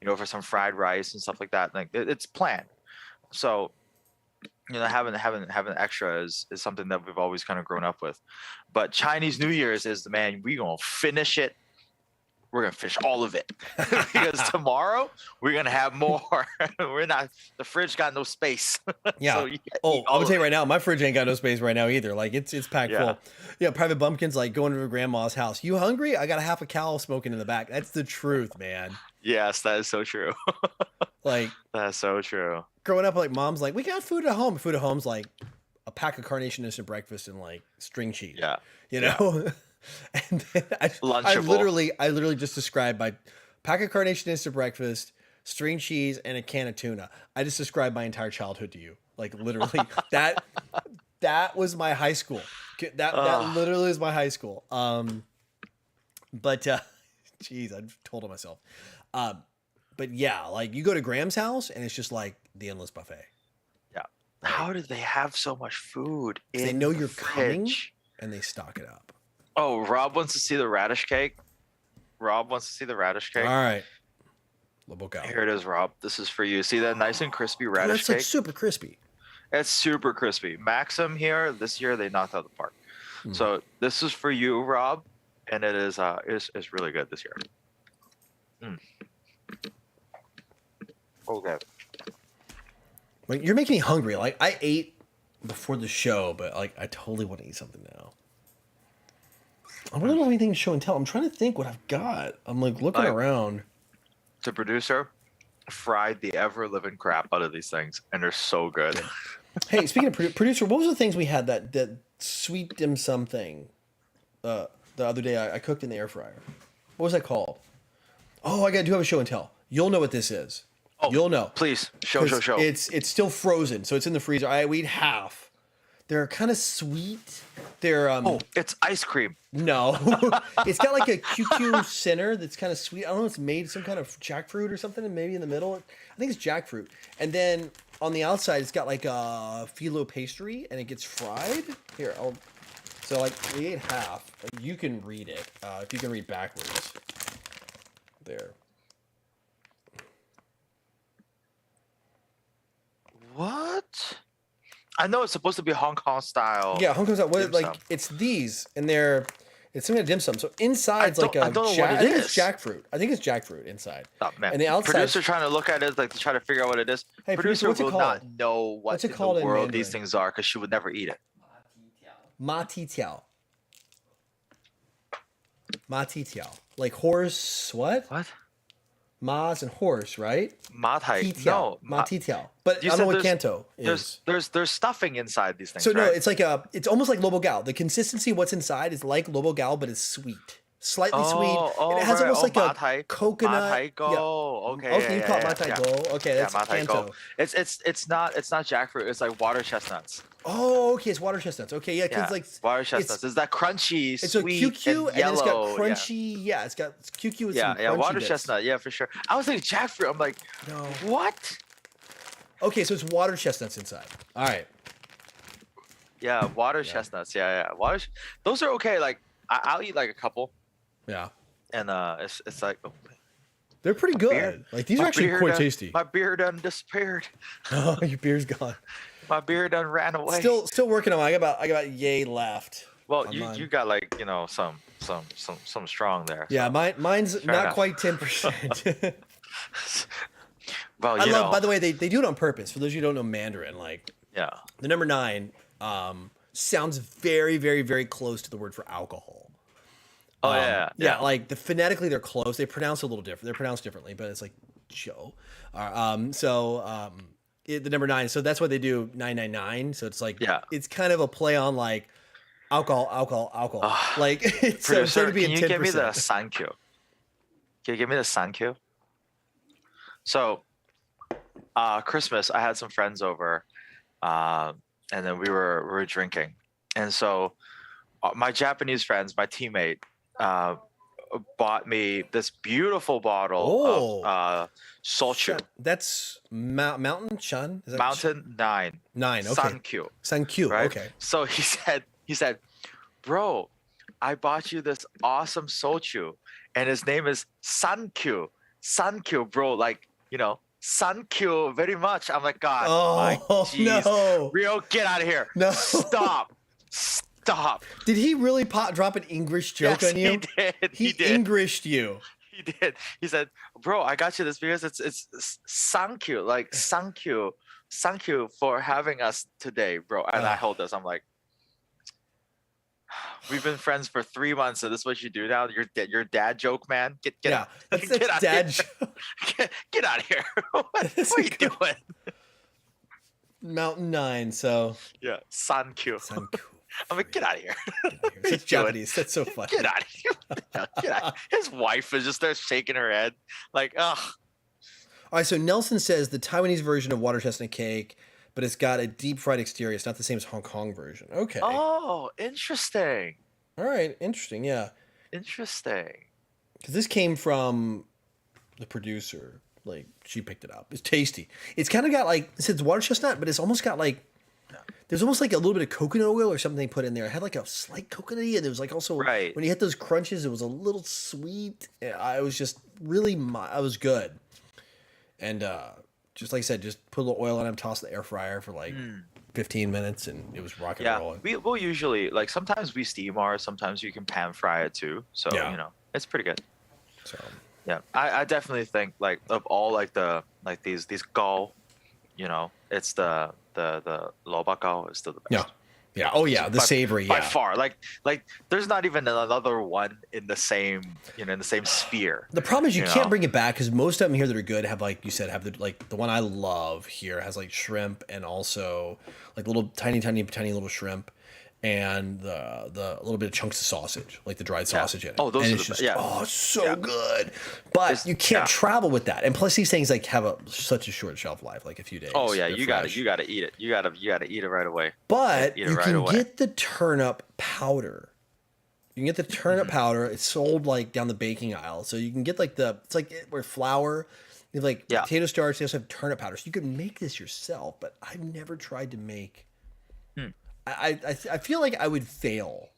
for some fried rice and stuff like that. Like it's planned. So, having extra is something that we've always kind of grown up with. But Chinese New Year's is the man, we going to finish it. We're going to finish all of it because tomorrow we're going to have more. The fridge got no space. Yeah. So I'm going to tell you right now, my fridge ain't got no space right now either. Like it's packed full. Yeah. Private Bumpkin's like going to grandma's house. You hungry? I got a half a cow smoking in the back. That's the truth, man. Yes, that is so true. Like that's so true. Growing up, like mom's like, we got food at home. Food at home's like a pack of Carnation instant breakfast and like string cheese. Yeah. Yeah. And then I literally just described my pack of Carnation instant breakfast, string cheese, and a can of tuna. I just described my entire childhood to you. Like literally that was my high school. That literally is my high school. But geez, I told on myself. But yeah, like you go to Graham's house and it's just like the endless buffet. Yeah. How do they have so much food? They know you're coming and they stock it up. Oh, Rob wants to see the radish cake. All right. Here it is, Rob. This is for you. See that nice and crispy radish cake? That's like super crispy. It's super crispy. Maxim here, this year they knocked out the park. So this is for you, Rob. And it is it's really good this year. Okay. Like, you're making me hungry. Like I ate before the show, but like I totally want to eat something now. I really don't have anything to show and tell. I'm trying to think what I've got. I'm like looking around. The producer fried the ever-living crap out of these things, and they're so good. Hey, speaking of producer, what was the things we had that sweet dim sum thing the other day I cooked in the air fryer? What was that called? Oh, I do have a show and tell. You'll know what this is. Oh, you'll know. Please, show. It's still frozen, so it's in the freezer. We eat half. They're kind of sweet. They're it's ice cream. No, it's got like a QQ center that's kind of sweet. I don't know. It's made some kind of jackfruit or something, and maybe in the middle, I think it's jackfruit. And then on the outside, it's got like a phyllo pastry, and it gets fried. Here, so like we ate half. You can read it if you can read backwards. There. What? I know it's supposed to be Hong Kong style. Yeah, Hong Kong style. What, like sum. it's these, and it's some kind of dim sum. So inside's like I don't know what it I think is. it's jackfruit. I think it's jackfruit inside. Oh, man. And the outside. Producer trying to look at it like to try to figure out what it is. Hey, producer what's it will called? not know what in the world these things are because she would never eat it. Ma ti tiao. Ma ti tiao. Like horse. What? What? Ma's and horse, right? Ma tai. No. Ma ti tiao. But I don't know what Canto is. There's stuffing inside these things. So right? no, it's almost like lobo gao. The consistency of what's inside is like lobo gao, but it's sweet. Slightly sweet. And it has almost like a coconut. Ma tai go. Yeah. Okay. Okay, you call it ma tai go. Okay, that's ma tai Canto. go. It's not jackfruit. It's like water chestnuts. Oh, okay, it's water chestnuts. Okay, yeah, because like water chestnuts. It's that crunchy, it's sweet, a QQ, and yellow. it's got crunchy. Yeah, it's got QQ with some crunchy water bits. chestnut. Yeah, for sure. I was thinking jackfruit. I'm like, no. What? Okay, so it's water chestnuts inside. All right. Yeah, water chestnuts. Yeah. Those are okay. Like I'll eat like a couple. Yeah. And it's like they're pretty good. Beard. Like these are actually quite tasty. My beer done disappeared. Oh, your beer's gone. My beer done ran away. Still working on it. I got yay left. Well, you got like some strong there. Yeah, mine's not quite 10%. Well, by the way, they do it on purpose. For those of you who don't know Mandarin, like the number 9 sounds very, very, very close to the word for alcohol. Oh yeah. Like phonetically they're close. They pronounce a little different. They're pronounced differently, but it's like Joe. The number 9. So that's what they do 999. So it's like it's kind of a play on like alcohol. Like it's Producer, to be can you give me the sankyu? Can you give me the sankyu? So, Christmas, I had some friends over, and then we were drinking, and so my Japanese friends, my teammate, bought me this beautiful bottle of sochu. That's Mountain Chun. Is that Mountain 9. 9. Okay. Sankyu. Right? Okay. So he said, bro, I bought you this awesome sochu, and his name is Sankyu. Sankyu, bro. Like Sankyu very much. I'm like, God, my geez. No. Rio, get out of here. No. Stop. Did he really drop an English joke on you? He did. He Englished you. He did. He said, bro, I got you this because it's Sankyu. Like, Sankyu for having us today, bro. And I hold this. I'm like, we've been friends for 3 months, so this is what you do now? Your dad joke, man? Get out. That's get out dad joke. Get out of here. What are you doing? Mountain 9, so. Yeah, Sankyu. I'm like, get out of here. It's Japanese. That's so funny. Get out of here. Get out. His wife is just there shaking her head. Like, ugh. All right, so Nelson says the Taiwanese version of water chestnut cake, but it's got a deep fried exterior. It's not the same as Hong Kong version. Okay. Oh, interesting. All right, interesting. Yeah. Interesting. Because this came from the producer. Like, she picked it up. It's tasty. It's kind of got like, it says water chestnut, but it's almost got like, there's almost like a little bit of coconut oil or something they put in there. It had like a slight coconutty, and there was like also when you hit those crunches, it was a little sweet. I was just really, I was good. And just like I said, just put a little oil on it, toss the air fryer for like 15 minutes, and it was rock and rolling. We'll usually like sometimes we steam ours, sometimes you can pan fry it too. So it's pretty good. So yeah, I definitely think like of all like these gao, it's the loba gao is still the best. Yeah. Oh yeah, the savory. By far, like there's not even another one in the same sphere. The problem is you can't bring it back because most of them here that are good have, like you said, have the one I love here has like shrimp and also like little tiny little shrimp and the little bit of chunks of sausage, like the dried sausage in it. Oh, those and are it's the just, oh, it's so good. But you can't travel with that. And plus these things like have such a short shelf life, like a few days. Oh yeah, you gotta eat it. You gotta eat it right away. But you can get the turnip powder. You can get the turnip powder. It's sold like down the baking aisle. So you can get like it's like where flour, you have like potato starch, they also have turnip powder. So you can make this yourself, but I've never tried to make I feel like I would fail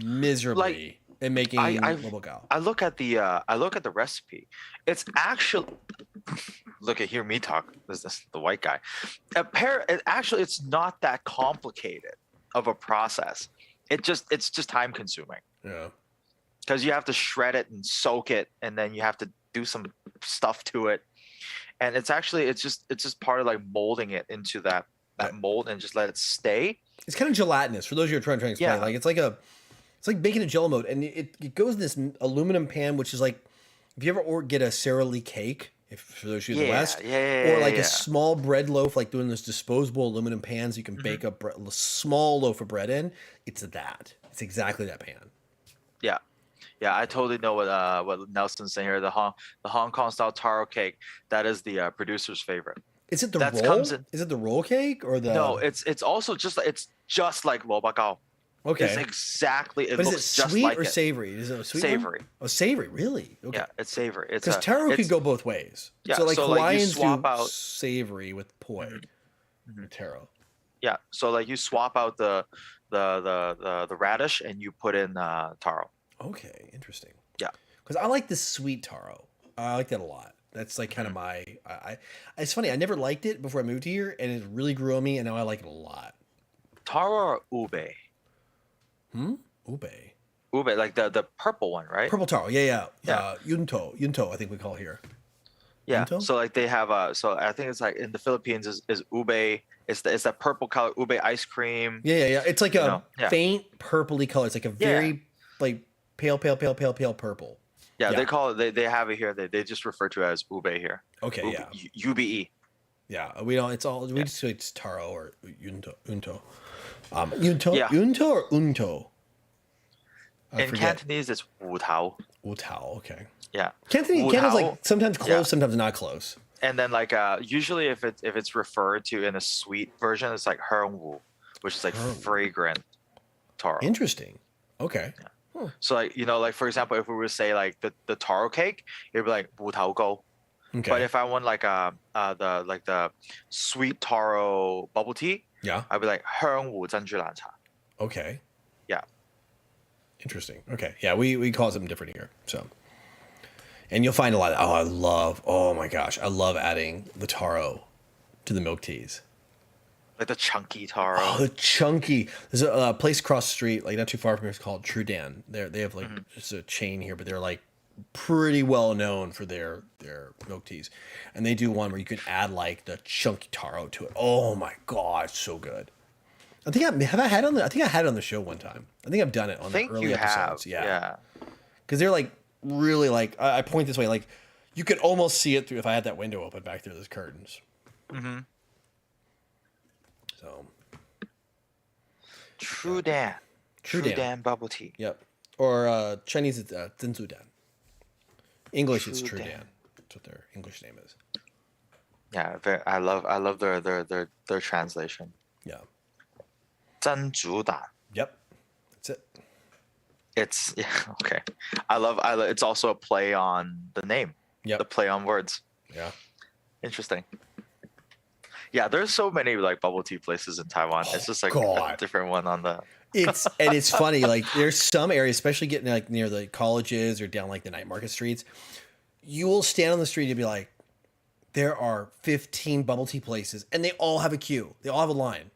miserably. in making I look at the recipe. It's actually hear me talk. This is the white guy. Actually, it's not that complicated of a process. It's just time consuming. Yeah. Because you have to shred it and soak it, and then you have to do some stuff to it. And it's just part of like molding it into that mold and just let it stay. It's kind of gelatinous for those of you who are trying to explain. Like it's like baking a Jello mold, and it goes in this aluminum pan, which is like if you ever get a Sara Lee cake, if for those of you in the West, or like a small bread loaf, like doing those disposable aluminum pans, you can bake a small loaf of bread in. It's exactly that pan. Yeah. Yeah, I totally know what Nelson's saying here. The Hong Kong style taro cake, that is the producer's favorite. Is it the roll? Is it the roll cake or the? No, it's also just like lo bao. Okay. It's exactly. But is it sweet or savory? Is it a sweet savory? Oh, savory, really? Okay. Yeah, it's savory. Because taro could go both ways. Yeah, so like Hawaiians you swap do out savory with poi, taro. Yeah, so like you swap out the radish and you put in taro. Okay, interesting. Yeah, because I like the sweet taro. I like that a lot. That's like kind of my. It's funny. I never liked it before I moved here, and it really grew on me, and now I like it a lot. Taro or ube? Ube. Ube, like the purple one, right? Purple taro. Yeah. Yunto. I think we call it here. Yeah. Yunto? So like they have so I think it's like in the Philippines is ube. It's that purple color ube ice cream. Yeah. It's like a faint purpley color. It's like a very like pale purple. Yeah, they call it. They have it here. They just refer to it as ube here. Okay, UBE. Yeah, we don't. It's all we just say it's taro or Unto. Unto or Unto. In Cantonese, it's wu tao. Wu tao. Okay. Yeah. Cantonese like sometimes close, sometimes not close. And then like usually if it's referred to in a sweet version, it's like heng wu, which is like fragrant taro. Interesting. Okay. Yeah. So like like for example, if we were to say like the taro cake, it'd be like wu tao go. Okay. But if I want like the sweet taro bubble tea, I'd be like heng wu zhenju lan cha. Okay. Yeah. Interesting. Okay. Yeah, we call something different here. So, and you'll find a lot of oh my gosh, I love adding the taro to the milk teas. Like the chunky taro. Oh, the chunky. There's a place across the street, like not too far from here, it's called True Dan. They have like just a chain here, but they're like pretty well known for their milk teas. And they do one where you could add like the chunky taro to it. Oh my god, it's so good. I think I had it on the show one time. I think I've done it on the early episodes. Yeah. Because they're like really like I point this way, like you could almost see it through if I had that window open back through those curtains. Mm-hmm. So, True Dan bubble tea. Yep. Or Chinese it's Zhenzu Dan. English it's True Dan. That's what their English name is. Yeah, I love their translation. Yeah. 珍珠蛋. Yep. That's it. It's okay. I love it's also a play on the name. Yeah. The play on words. Yeah. Interesting. Yeah, there's so many like bubble tea places in Taiwan. It's just like a different one on the. It's funny. Like there's some areas, especially getting like near the colleges or down like the night market streets. You will stand on the street and be like, there are 15 bubble tea places, and they all have a queue. They all have a line.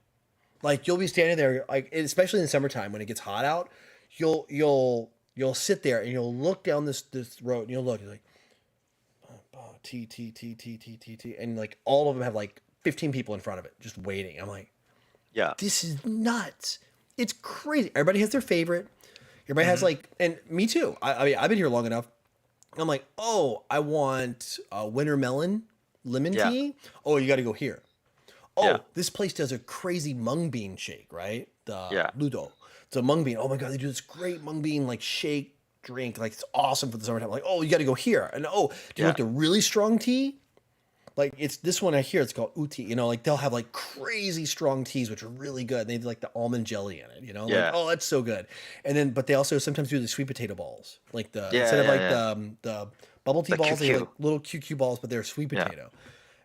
Like you'll be standing there, like especially in the summertime when it gets hot out. You'll sit there and you'll look down this road and you'll look. You're like, T, and like all of them have like 15 people in front of it just waiting. I'm like, yeah, this is nuts. It's crazy. Everybody has their favorite. Everybody has like, and me too. I mean, I've been here long enough. I'm like, oh, I want a winter melon lemon tea. Oh, you got to go here. Oh, this place does a crazy mung bean shake, right? The Ludo. It's a mung bean. Oh my God, they do this great mung bean like shake drink. Like it's awesome for the summertime. Like, oh, you got to go here. And do you want the really strong tea? Like it's this one I hear, it's called uti, like they'll have like crazy strong teas, which are really good. And they do like the almond jelly in it, like, oh, that's so good. And then, but they also sometimes do the sweet potato balls, like instead of like the bubble tea balls, they have like little QQ balls, but they're sweet potato.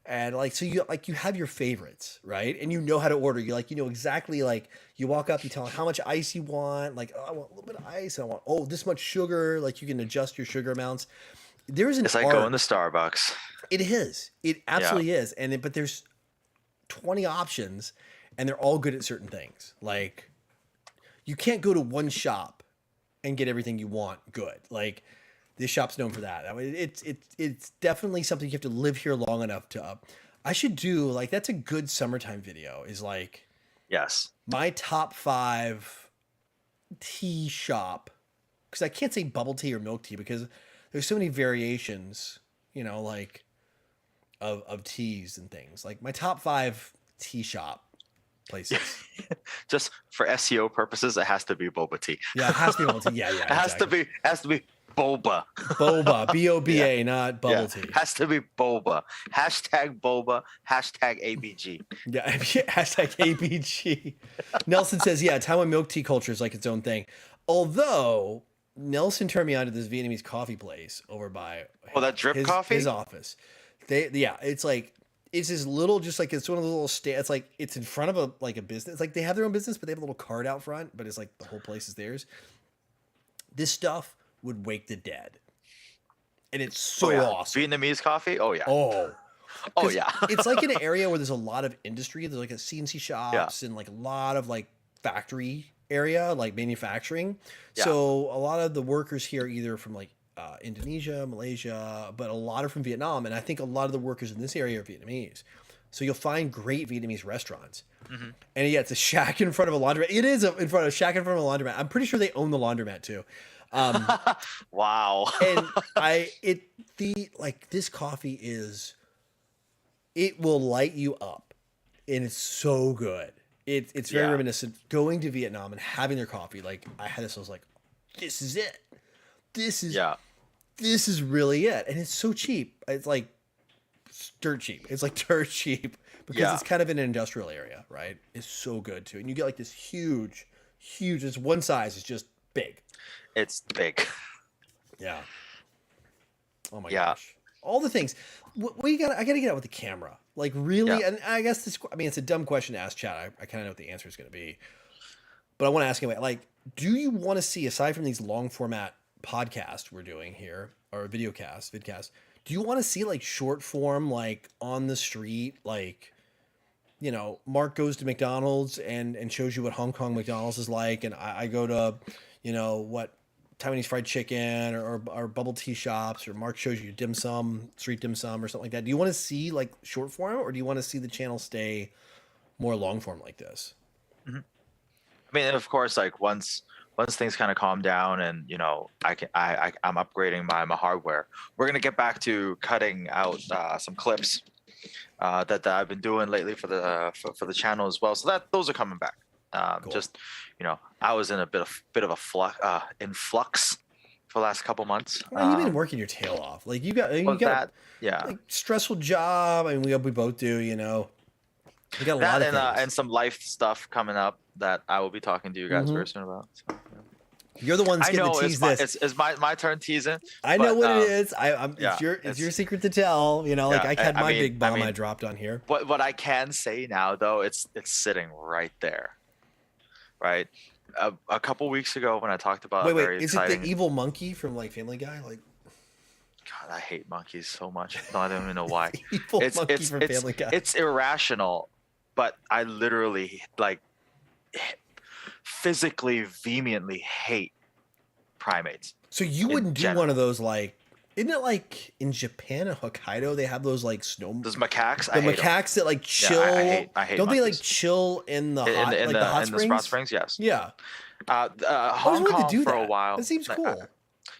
And like, so you have your favorites, right? And you know how to order. You know exactly, like, you walk up, you tell them how much ice you want. Like, oh, I want a little bit of ice. I want, oh, this much sugar. Like, you can adjust your sugar amounts. There's an It's like going to Starbucks. It is. It absolutely is. But there's 20 options and they're all good at certain things. Like, you can't go to one shop and get everything you want good. Like, this shop's known for that. I mean, it's definitely something you have to live here long enough to. I should do, like, that's a good summertime video. Is like, yes, my top 5 tea shop, because I can't say bubble tea or milk tea because there's so many variations, you know, like of teas and things. Like, my top 5 tea shop places. Just for SEO purposes, it has to be boba tea. Yeah, it has to be boba tea. Yeah, It has to be boba. Boba, B-O-B-A, not bubble tea. Has to be boba. Hashtag boba. Hashtag ABG. Yeah, hashtag ABG. Nelson says, yeah, Taiwan milk tea culture is like its own thing. Although, Nelson turned me on to this Vietnamese coffee place over by that drip coffee? His office. It's like, it's this little, just like, it's one of the little it's like, it's in front of a business. It's like they have their own business, but they have a little card out front, but it's like the whole place is theirs. This stuff would wake the dead. And it's so awesome. Vietnamese coffee? Oh, yeah. Oh, yeah. It's like in an area where there's a lot of industry. There's like a CNC shops and like a lot of like factory area, like manufacturing. Yeah. So a lot of the workers here are either from like Indonesia, Malaysia, but a lot are from Vietnam. And I think a lot of the workers in this area are Vietnamese. So you'll find great Vietnamese restaurants. Mm-hmm. And yeah, it's a shack in front of a laundromat. It is in front of a shack in front of a laundromat. I'm pretty sure they own the laundromat too. Wow. And this coffee it will light you up, and it's so good. It's very reminiscent going to Vietnam and having their coffee. Like, I had this, I was like, this is it. This is really it. And it's so cheap. It's like dirt cheap. It's like dirt cheap because it's kind of in an industrial area, right? It's so good too. And you get like this huge, it's one size. It's just big. It's big. Yeah. Oh my gosh. All the things. I got to get out with the camera. Like, really? And I guess it's a dumb question to ask chat. I kind of know what the answer is going to be. But I want to ask anyway, like, do you want to see, aside from these long format podcasts we're doing here, or vidcast, do you want to see like short form, like on the street, like, you know, Mark goes to McDonald's and shows you what Hong Kong McDonald's is like, and I go to, you know, what Taiwanese fried chicken or bubble tea shops, or Mark shows you dim sum, street dim sum or something like that. Do you want to see like short form, or do you want to see the channel stay more long form like this? Mm-hmm. I mean, of course, like once things kind of calm down and, you know, I'm upgrading my hardware, we're going to get back to cutting out some clips that I've been doing lately for the channel as well. So those are coming back. Cool. Just, you know, I was in a bit of a flux for the last couple months. Well, you've been working your tail off. Like you got like, stressful job. I mean, we both do, you know. We got a lot of things. And some life stuff coming up that I will be talking to you guys very soon about. So, yeah. You're the ones getting to tease this. It's my turn teasing. I know what it is. It's your secret to tell. You know, like I had my big bomb I dropped on here. But what I can say now, though, it's sitting right there. Right, a couple weeks ago when I talked about is it the evil monkey from like Family Guy? Like, God, I hate monkeys so much. No, I don't even know why. Evil monkey from Family Guy. It's irrational, but I literally like physically vehemently hate primates. So you wouldn't do one of those, like, isn't it like in Japan and Hokkaido they have those like those macaques? The macaques that like chill. Yeah, I hate Don't monkeys. They like chill in the hot in the hot springs? Yes. Yeah. Hong Kong for a while. That seems cool.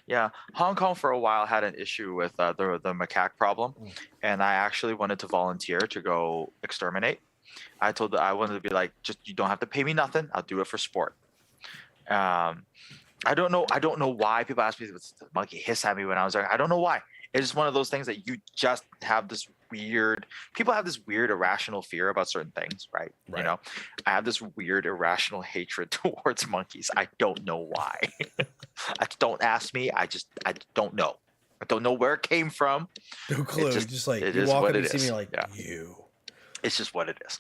Yeah, Hong Kong for a while had an issue with the macaque problem, and I actually wanted to volunteer to go exterminate. I wanted to be like, just, you don't have to pay me nothing. I'll do it for sport. I don't know why people ask me if the monkey hissed at me when I was there. I don't know why. It's just one of those things that you just have this people have this weird irrational fear about certain things, right? You know, I have this weird irrational hatred towards monkeys. I don't know why. Don't ask me. I don't know. I don't know where it came from. No clue. Just like you walk up and see me, like, it's just what it is.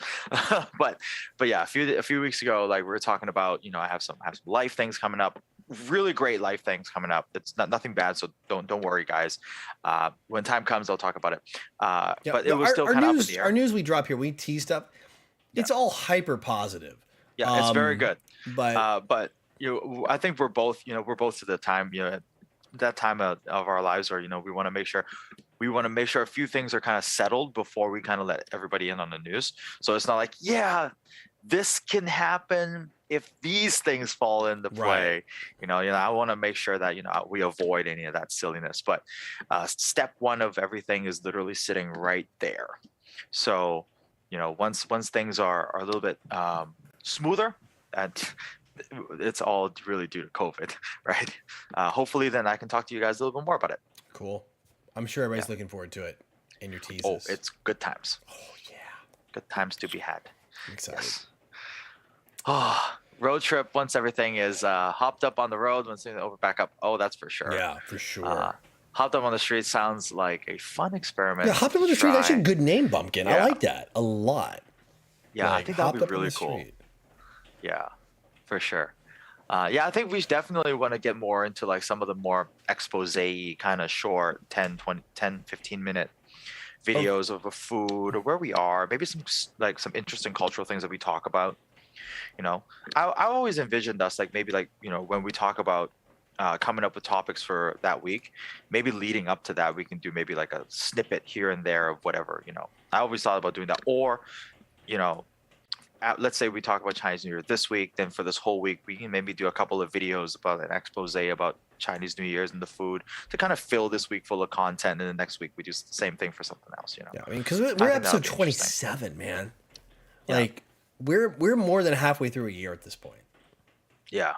but yeah, a few weeks ago, like we were talking about, I have some life things coming up, really great life things coming up. It's nothing bad, so don't worry, guys. When time comes, I'll talk about it. But it was still kind of up in the air. Our news we drop here, we tease stuff. It's all hyper positive. Yeah, it's very good. But I think we're both to the time, that time of our lives where, we want to make sure a few things are kind of settled before we kind of let everybody in on the news. So it's not like, yeah, this can happen if these things fall into play. Right. I want to make sure that, we avoid any of that silliness. But step one of everything is literally sitting right there. So, once things are a little bit smoother, and it's all really due to COVID, right? Hopefully then I can talk to you guys a little bit more about it. Cool. I'm sure everybody's looking forward to it and your teases. Oh, it's good times. Oh, yeah. Good times to be had. I'm excited. Yes. Oh, road trip once everything is hopped up on the road, once things over back up. Oh, that's for sure. Yeah, for sure. Hopped up on the street sounds like a fun experiment. Yeah, hopped up on the street, actually a good name, Bumpkin. Yeah. I like that a lot. Yeah, I think that would be really cool. Yeah, for sure. I think we definitely want to get more into like some of the more expose-y kind of short 10, 15 minute videos of a food or where we are, maybe some interesting cultural things that we talk about. I always envisioned us when we talk about coming up with topics for that week, maybe leading up to that, we can do maybe like a snippet here and there of whatever, I always thought about doing that. Or, let's say we talk about Chinese New Year this week, then for this whole week, we can maybe do a couple of videos about an expose about Chinese New Year's and the food to kind of fill this week full of content. And the next week we do the same thing for something else, Yeah, I mean, because we're episode 27, man. Yeah. Like we're more than halfway through a year at this point. Yeah.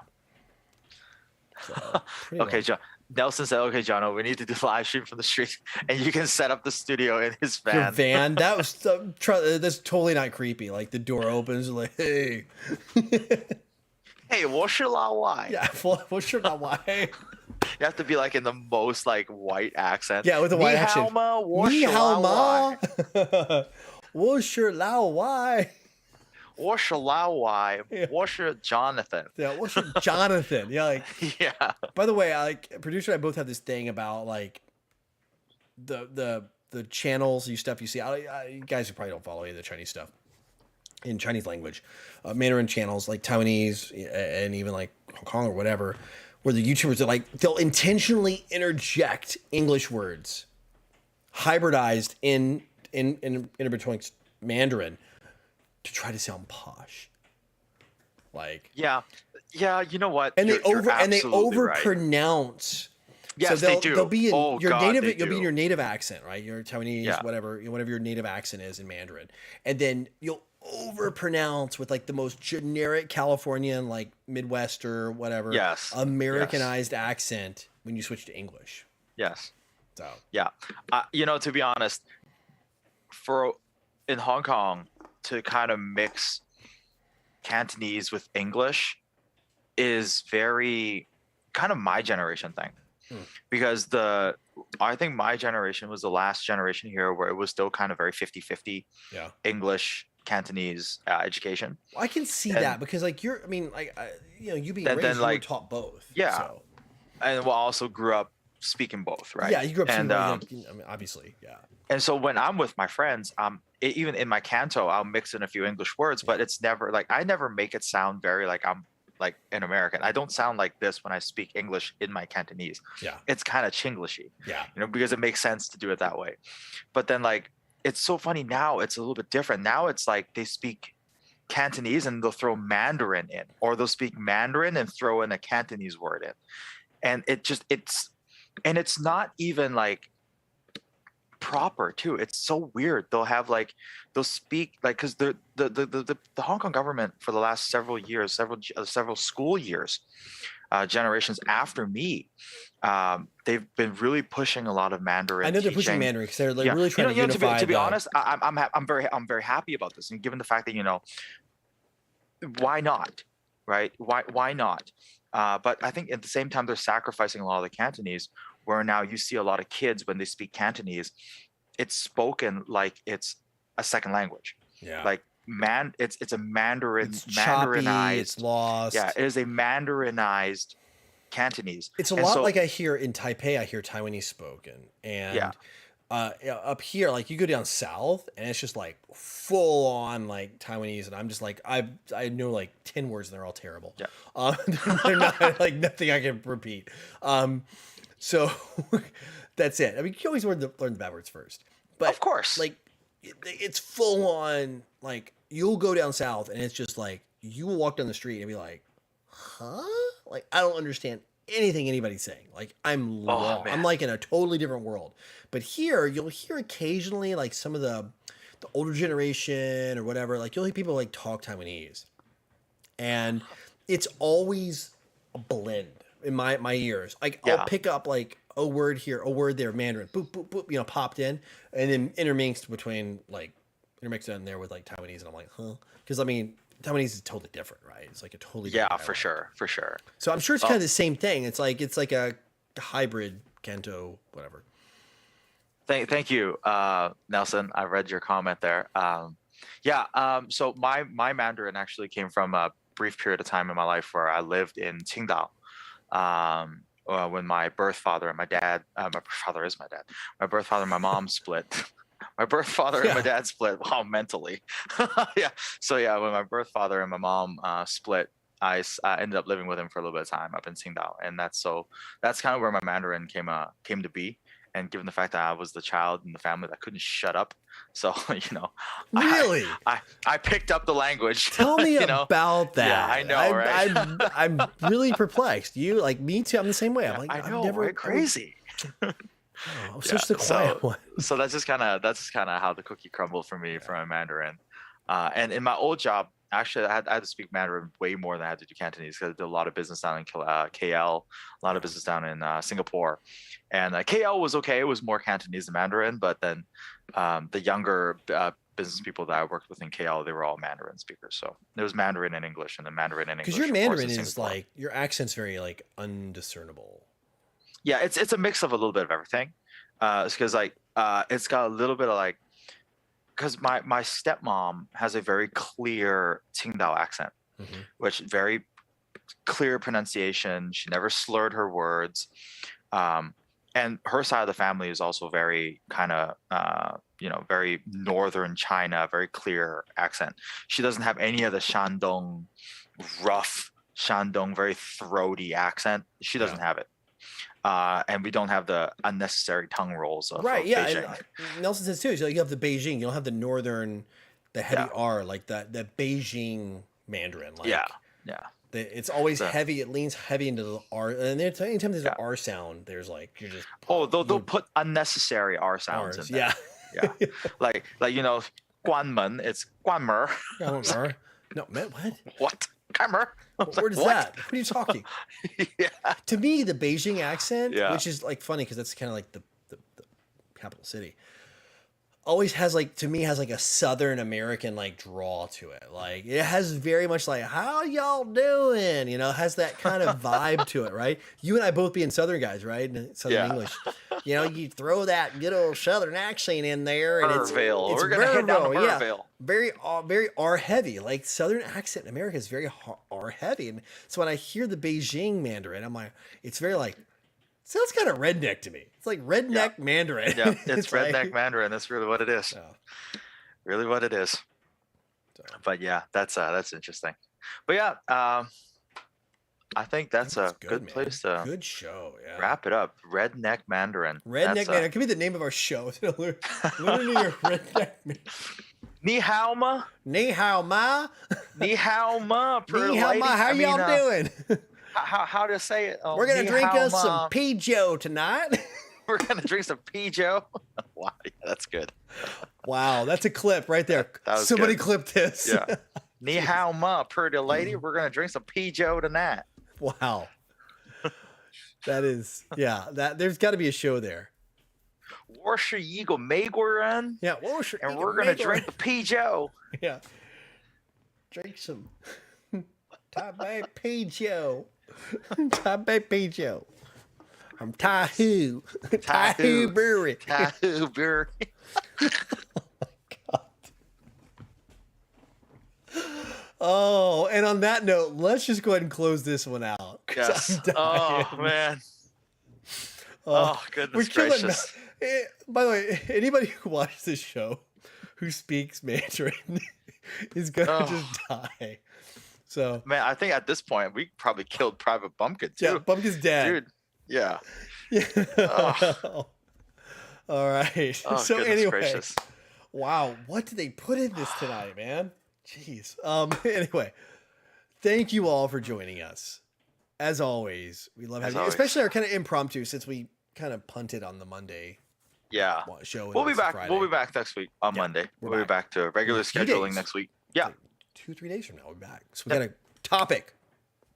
So, okay, John. Nelson said, "Okay, Jono, we need to do live stream from the street, and you can set up the studio in his van." Your van? That was that's totally not creepy. Like the door opens, like, hey, hey, 我是老外. Yeah, 我是老外. You have to be like in the most like white accent. Yeah, with the white accent. 你好吗？我是老外。我是老外。我是老外，我是 Jonathan. Yeah, 我是 Jonathan. Yeah, like yeah. By the way, producer and I both have this thing about like the channels, stuff you see. You guys who probably don't follow any of the Chinese stuff in Chinese language, Mandarin channels like Taiwanese and even like Hong Kong or whatever, where the YouTubers are they'll intentionally interject English words, hybridized in between Mandarin, to try to sound posh. Yeah, you know what? And they overpronounce. Right. Yes, they do. They'll be in your native. You'll be in your native accent, right? Your Taiwanese, whatever your native accent is in Mandarin, and then you'll overpronounce with like the most generic Californian, like Midwest or whatever, Americanized accent when you switch to English. Yes. So yeah, to be honest, in Hong Kong, to kind of mix Cantonese with English is very kind of my generation thing, because I think my generation was the last generation here where it was still kind of very 50-50 English Cantonese education. I can see that because you being raised, you were taught both. Yeah. So. And we also grew up speaking both, right? Yeah, you grew up speaking both, obviously, yeah. And so when I'm with my friends, even in my Canto, I'll mix in a few English words, but it's never I never make it sound very like I'm like an American. I don't sound like this when I speak English in my Cantonese. Yeah. It's kind of Chinglishy. Yeah. Because it makes sense to do it that way. But then it's so funny now, it's a little bit different. Now it's like they speak Cantonese and they'll throw Mandarin in, or they'll speak Mandarin and throw in a Cantonese word in. And it's not even like proper too. It's so weird. They'll speak because the Hong Kong government for the last several years, several school years, generations after me, they've been really pushing a lot of Mandarin. I know they're pushing Mandarin because they're really trying to unify. To be honest, I'm very happy about this, and given the fact that why not, right? Why not? But I think at the same time they're sacrificing a lot of the Cantonese, where now you see a lot of kids when they speak Cantonese, it's spoken like it's a second language. Yeah. Like it's a It's choppy, Mandarinized. it's lost. Yeah, it is a Mandarinized Cantonese. It's a lot like I hear in Taipei, I hear Taiwanese spoken. And up here, like you go down south and it's just like full on like Taiwanese. And I'm just like, I know like 10 words and they're all terrible. Yeah. They're not like nothing I can repeat. So that's it. I mean, you always learn the bad words first. But of course, like it's full on, like you'll go down south and it's just like, you will walk down the street and be like, huh? Like, I don't understand anything anybody's saying. Like, I'm lost. I'm like in a totally different world. But here, you'll hear occasionally like some of the older generation or whatever. Like, you'll hear people like talk Taiwanese, and it's always a blend in my ears. Like, I'll pick up like a word here, a word there, Mandarin, boop boop boop, popped in, and then intermixed in there with like Taiwanese, and I'm like, huh? Because I mean, Taiwanese is totally different, right? It's like a totally different for sure. So I'm sure it's kind of the same thing. It's like a hybrid Canto, whatever. Thank you, Nelson. I read your comment there. So my Mandarin actually came from a brief period of time in my life where I lived in Qingdao. When my birth father and my dad, my birth father is my dad. My birth father and my mom split. My birth father and my dad split. Wow, mentally. So when my birth father and my mom split, I ended up living with him for a little bit of time up in Qingdao, and that's kind of where my Mandarin came to be. And given the fact that I was the child in the family that couldn't shut up, so really, I picked up the language. Tell me about that. Yeah, I know, right? I'm really perplexed. You, like me too. I'm the same way. I'm like, I know, I've never right? Crazy. Oh, such the quiet one. So that's just kind of how the cookie crumbled for me from a Mandarin. And in my old job, actually, I had to speak Mandarin way more than I had to do Cantonese, because I did a lot of business down in KL, a lot of business down in Singapore. And KL was okay. It was more Cantonese than Mandarin. But then the younger business people that I worked with in KL, they were all Mandarin speakers. So there was Mandarin and English, and then Mandarin and English. Because your Mandarin is like, your accent's very like undiscernible. Yeah, it's a mix of a little bit of everything. It's because like it's got a little bit of like, because my stepmom has a very clear Qingdao accent, which very clear pronunciation. She never slurred her words. And her side of the family is also very kind of, very northern China, very clear accent. She doesn't have any of the Shandong, rough Shandong, very throaty accent. She doesn't have it. And we don't have the unnecessary tongue rolls of Beijing. And Nelson says too, so you have the Beijing, you don't have the northern, the heavy R, like the Beijing Mandarin. Like, it's always heavy. It leans heavy into the R, and anytime there's an R sound, there's like you're just they'll put unnecessary R sounds in there. like 关门, it's 关门. No, man, what? What? 开门? Where is that? What are you talking? To me, the Beijing accent, which is like funny because that's kind of like the capital city, always has like, to me, has like a Southern American like draw to it. Like it has very much like, how y'all doing? It has that kind of vibe to it, right? You and I both being Southern guys, right? Southern English. You throw that good old Southern accent in there, and it's we're gonna head down to Burville. Very R heavy. Like Southern accent in America is very R heavy, and so when I hear the Beijing Mandarin, I'm like, it's very like, sounds kind of redneck to me. It's like redneck Mandarin. Yeah, it's redneck Mandarin. That's really what it is. Really what it is. But yeah, that's interesting. But yeah, I think that's a good place to good show. Yeah. Wrap it up. Redneck Mandarin. Redneck Mandarin. It could be the name of our show. Learning your redneck Mandarin. Ni hao ma. Ni hao ma. Ni hao ma. Ni hao ma. How y'all doing? How to say it? We're gonna drink us some Pijo tonight. We're gonna drink some Pijo. Wow, that's good. Wow, that's a clip right there. Somebody clipped this. Yeah. Ni hao ma, pretty lady. We're gonna drink some Pijo tonight. Wow. That is, there's got to be a show there. 我是一个美国人. Yeah, and we're gonna drink the Pijo. Yeah. Drink some Taipei Pijo. Taipei Pijo. from Tahoo Brewery. Tahoo Brewery. Oh, and on that note, let's just go ahead and close this one out. Yes. Oh, man. Oh, goodness gracious. By the way, anybody who watches this show who speaks Mandarin is going to just die. So, man, I think at this point, we probably killed Private Bumpkin, too. Yeah, Bumpkin's dead. Dude, yeah. All right. Oh, so anyway, gracious. Wow, what did they put in this tonight, man? Jeez. Anyway, thank you all for joining us. As always, we love having you, especially our kind of impromptu, since we kind of punted on the Monday show. We'll be back. Friday. We'll be back next week on Monday. We'll be back to regular scheduling next week. Yeah. Like 2-3 days from now, we'll be back. So we got a topic.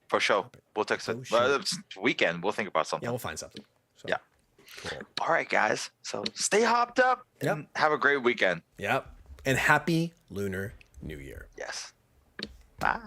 For sure. We'll text it. It's weekend. We'll think about something. Yeah, we'll find something. So, yeah. Cool. All right, guys. So stay hopped up and have a great weekend. Yep. And happy Lunar New Year. Yes. Bye.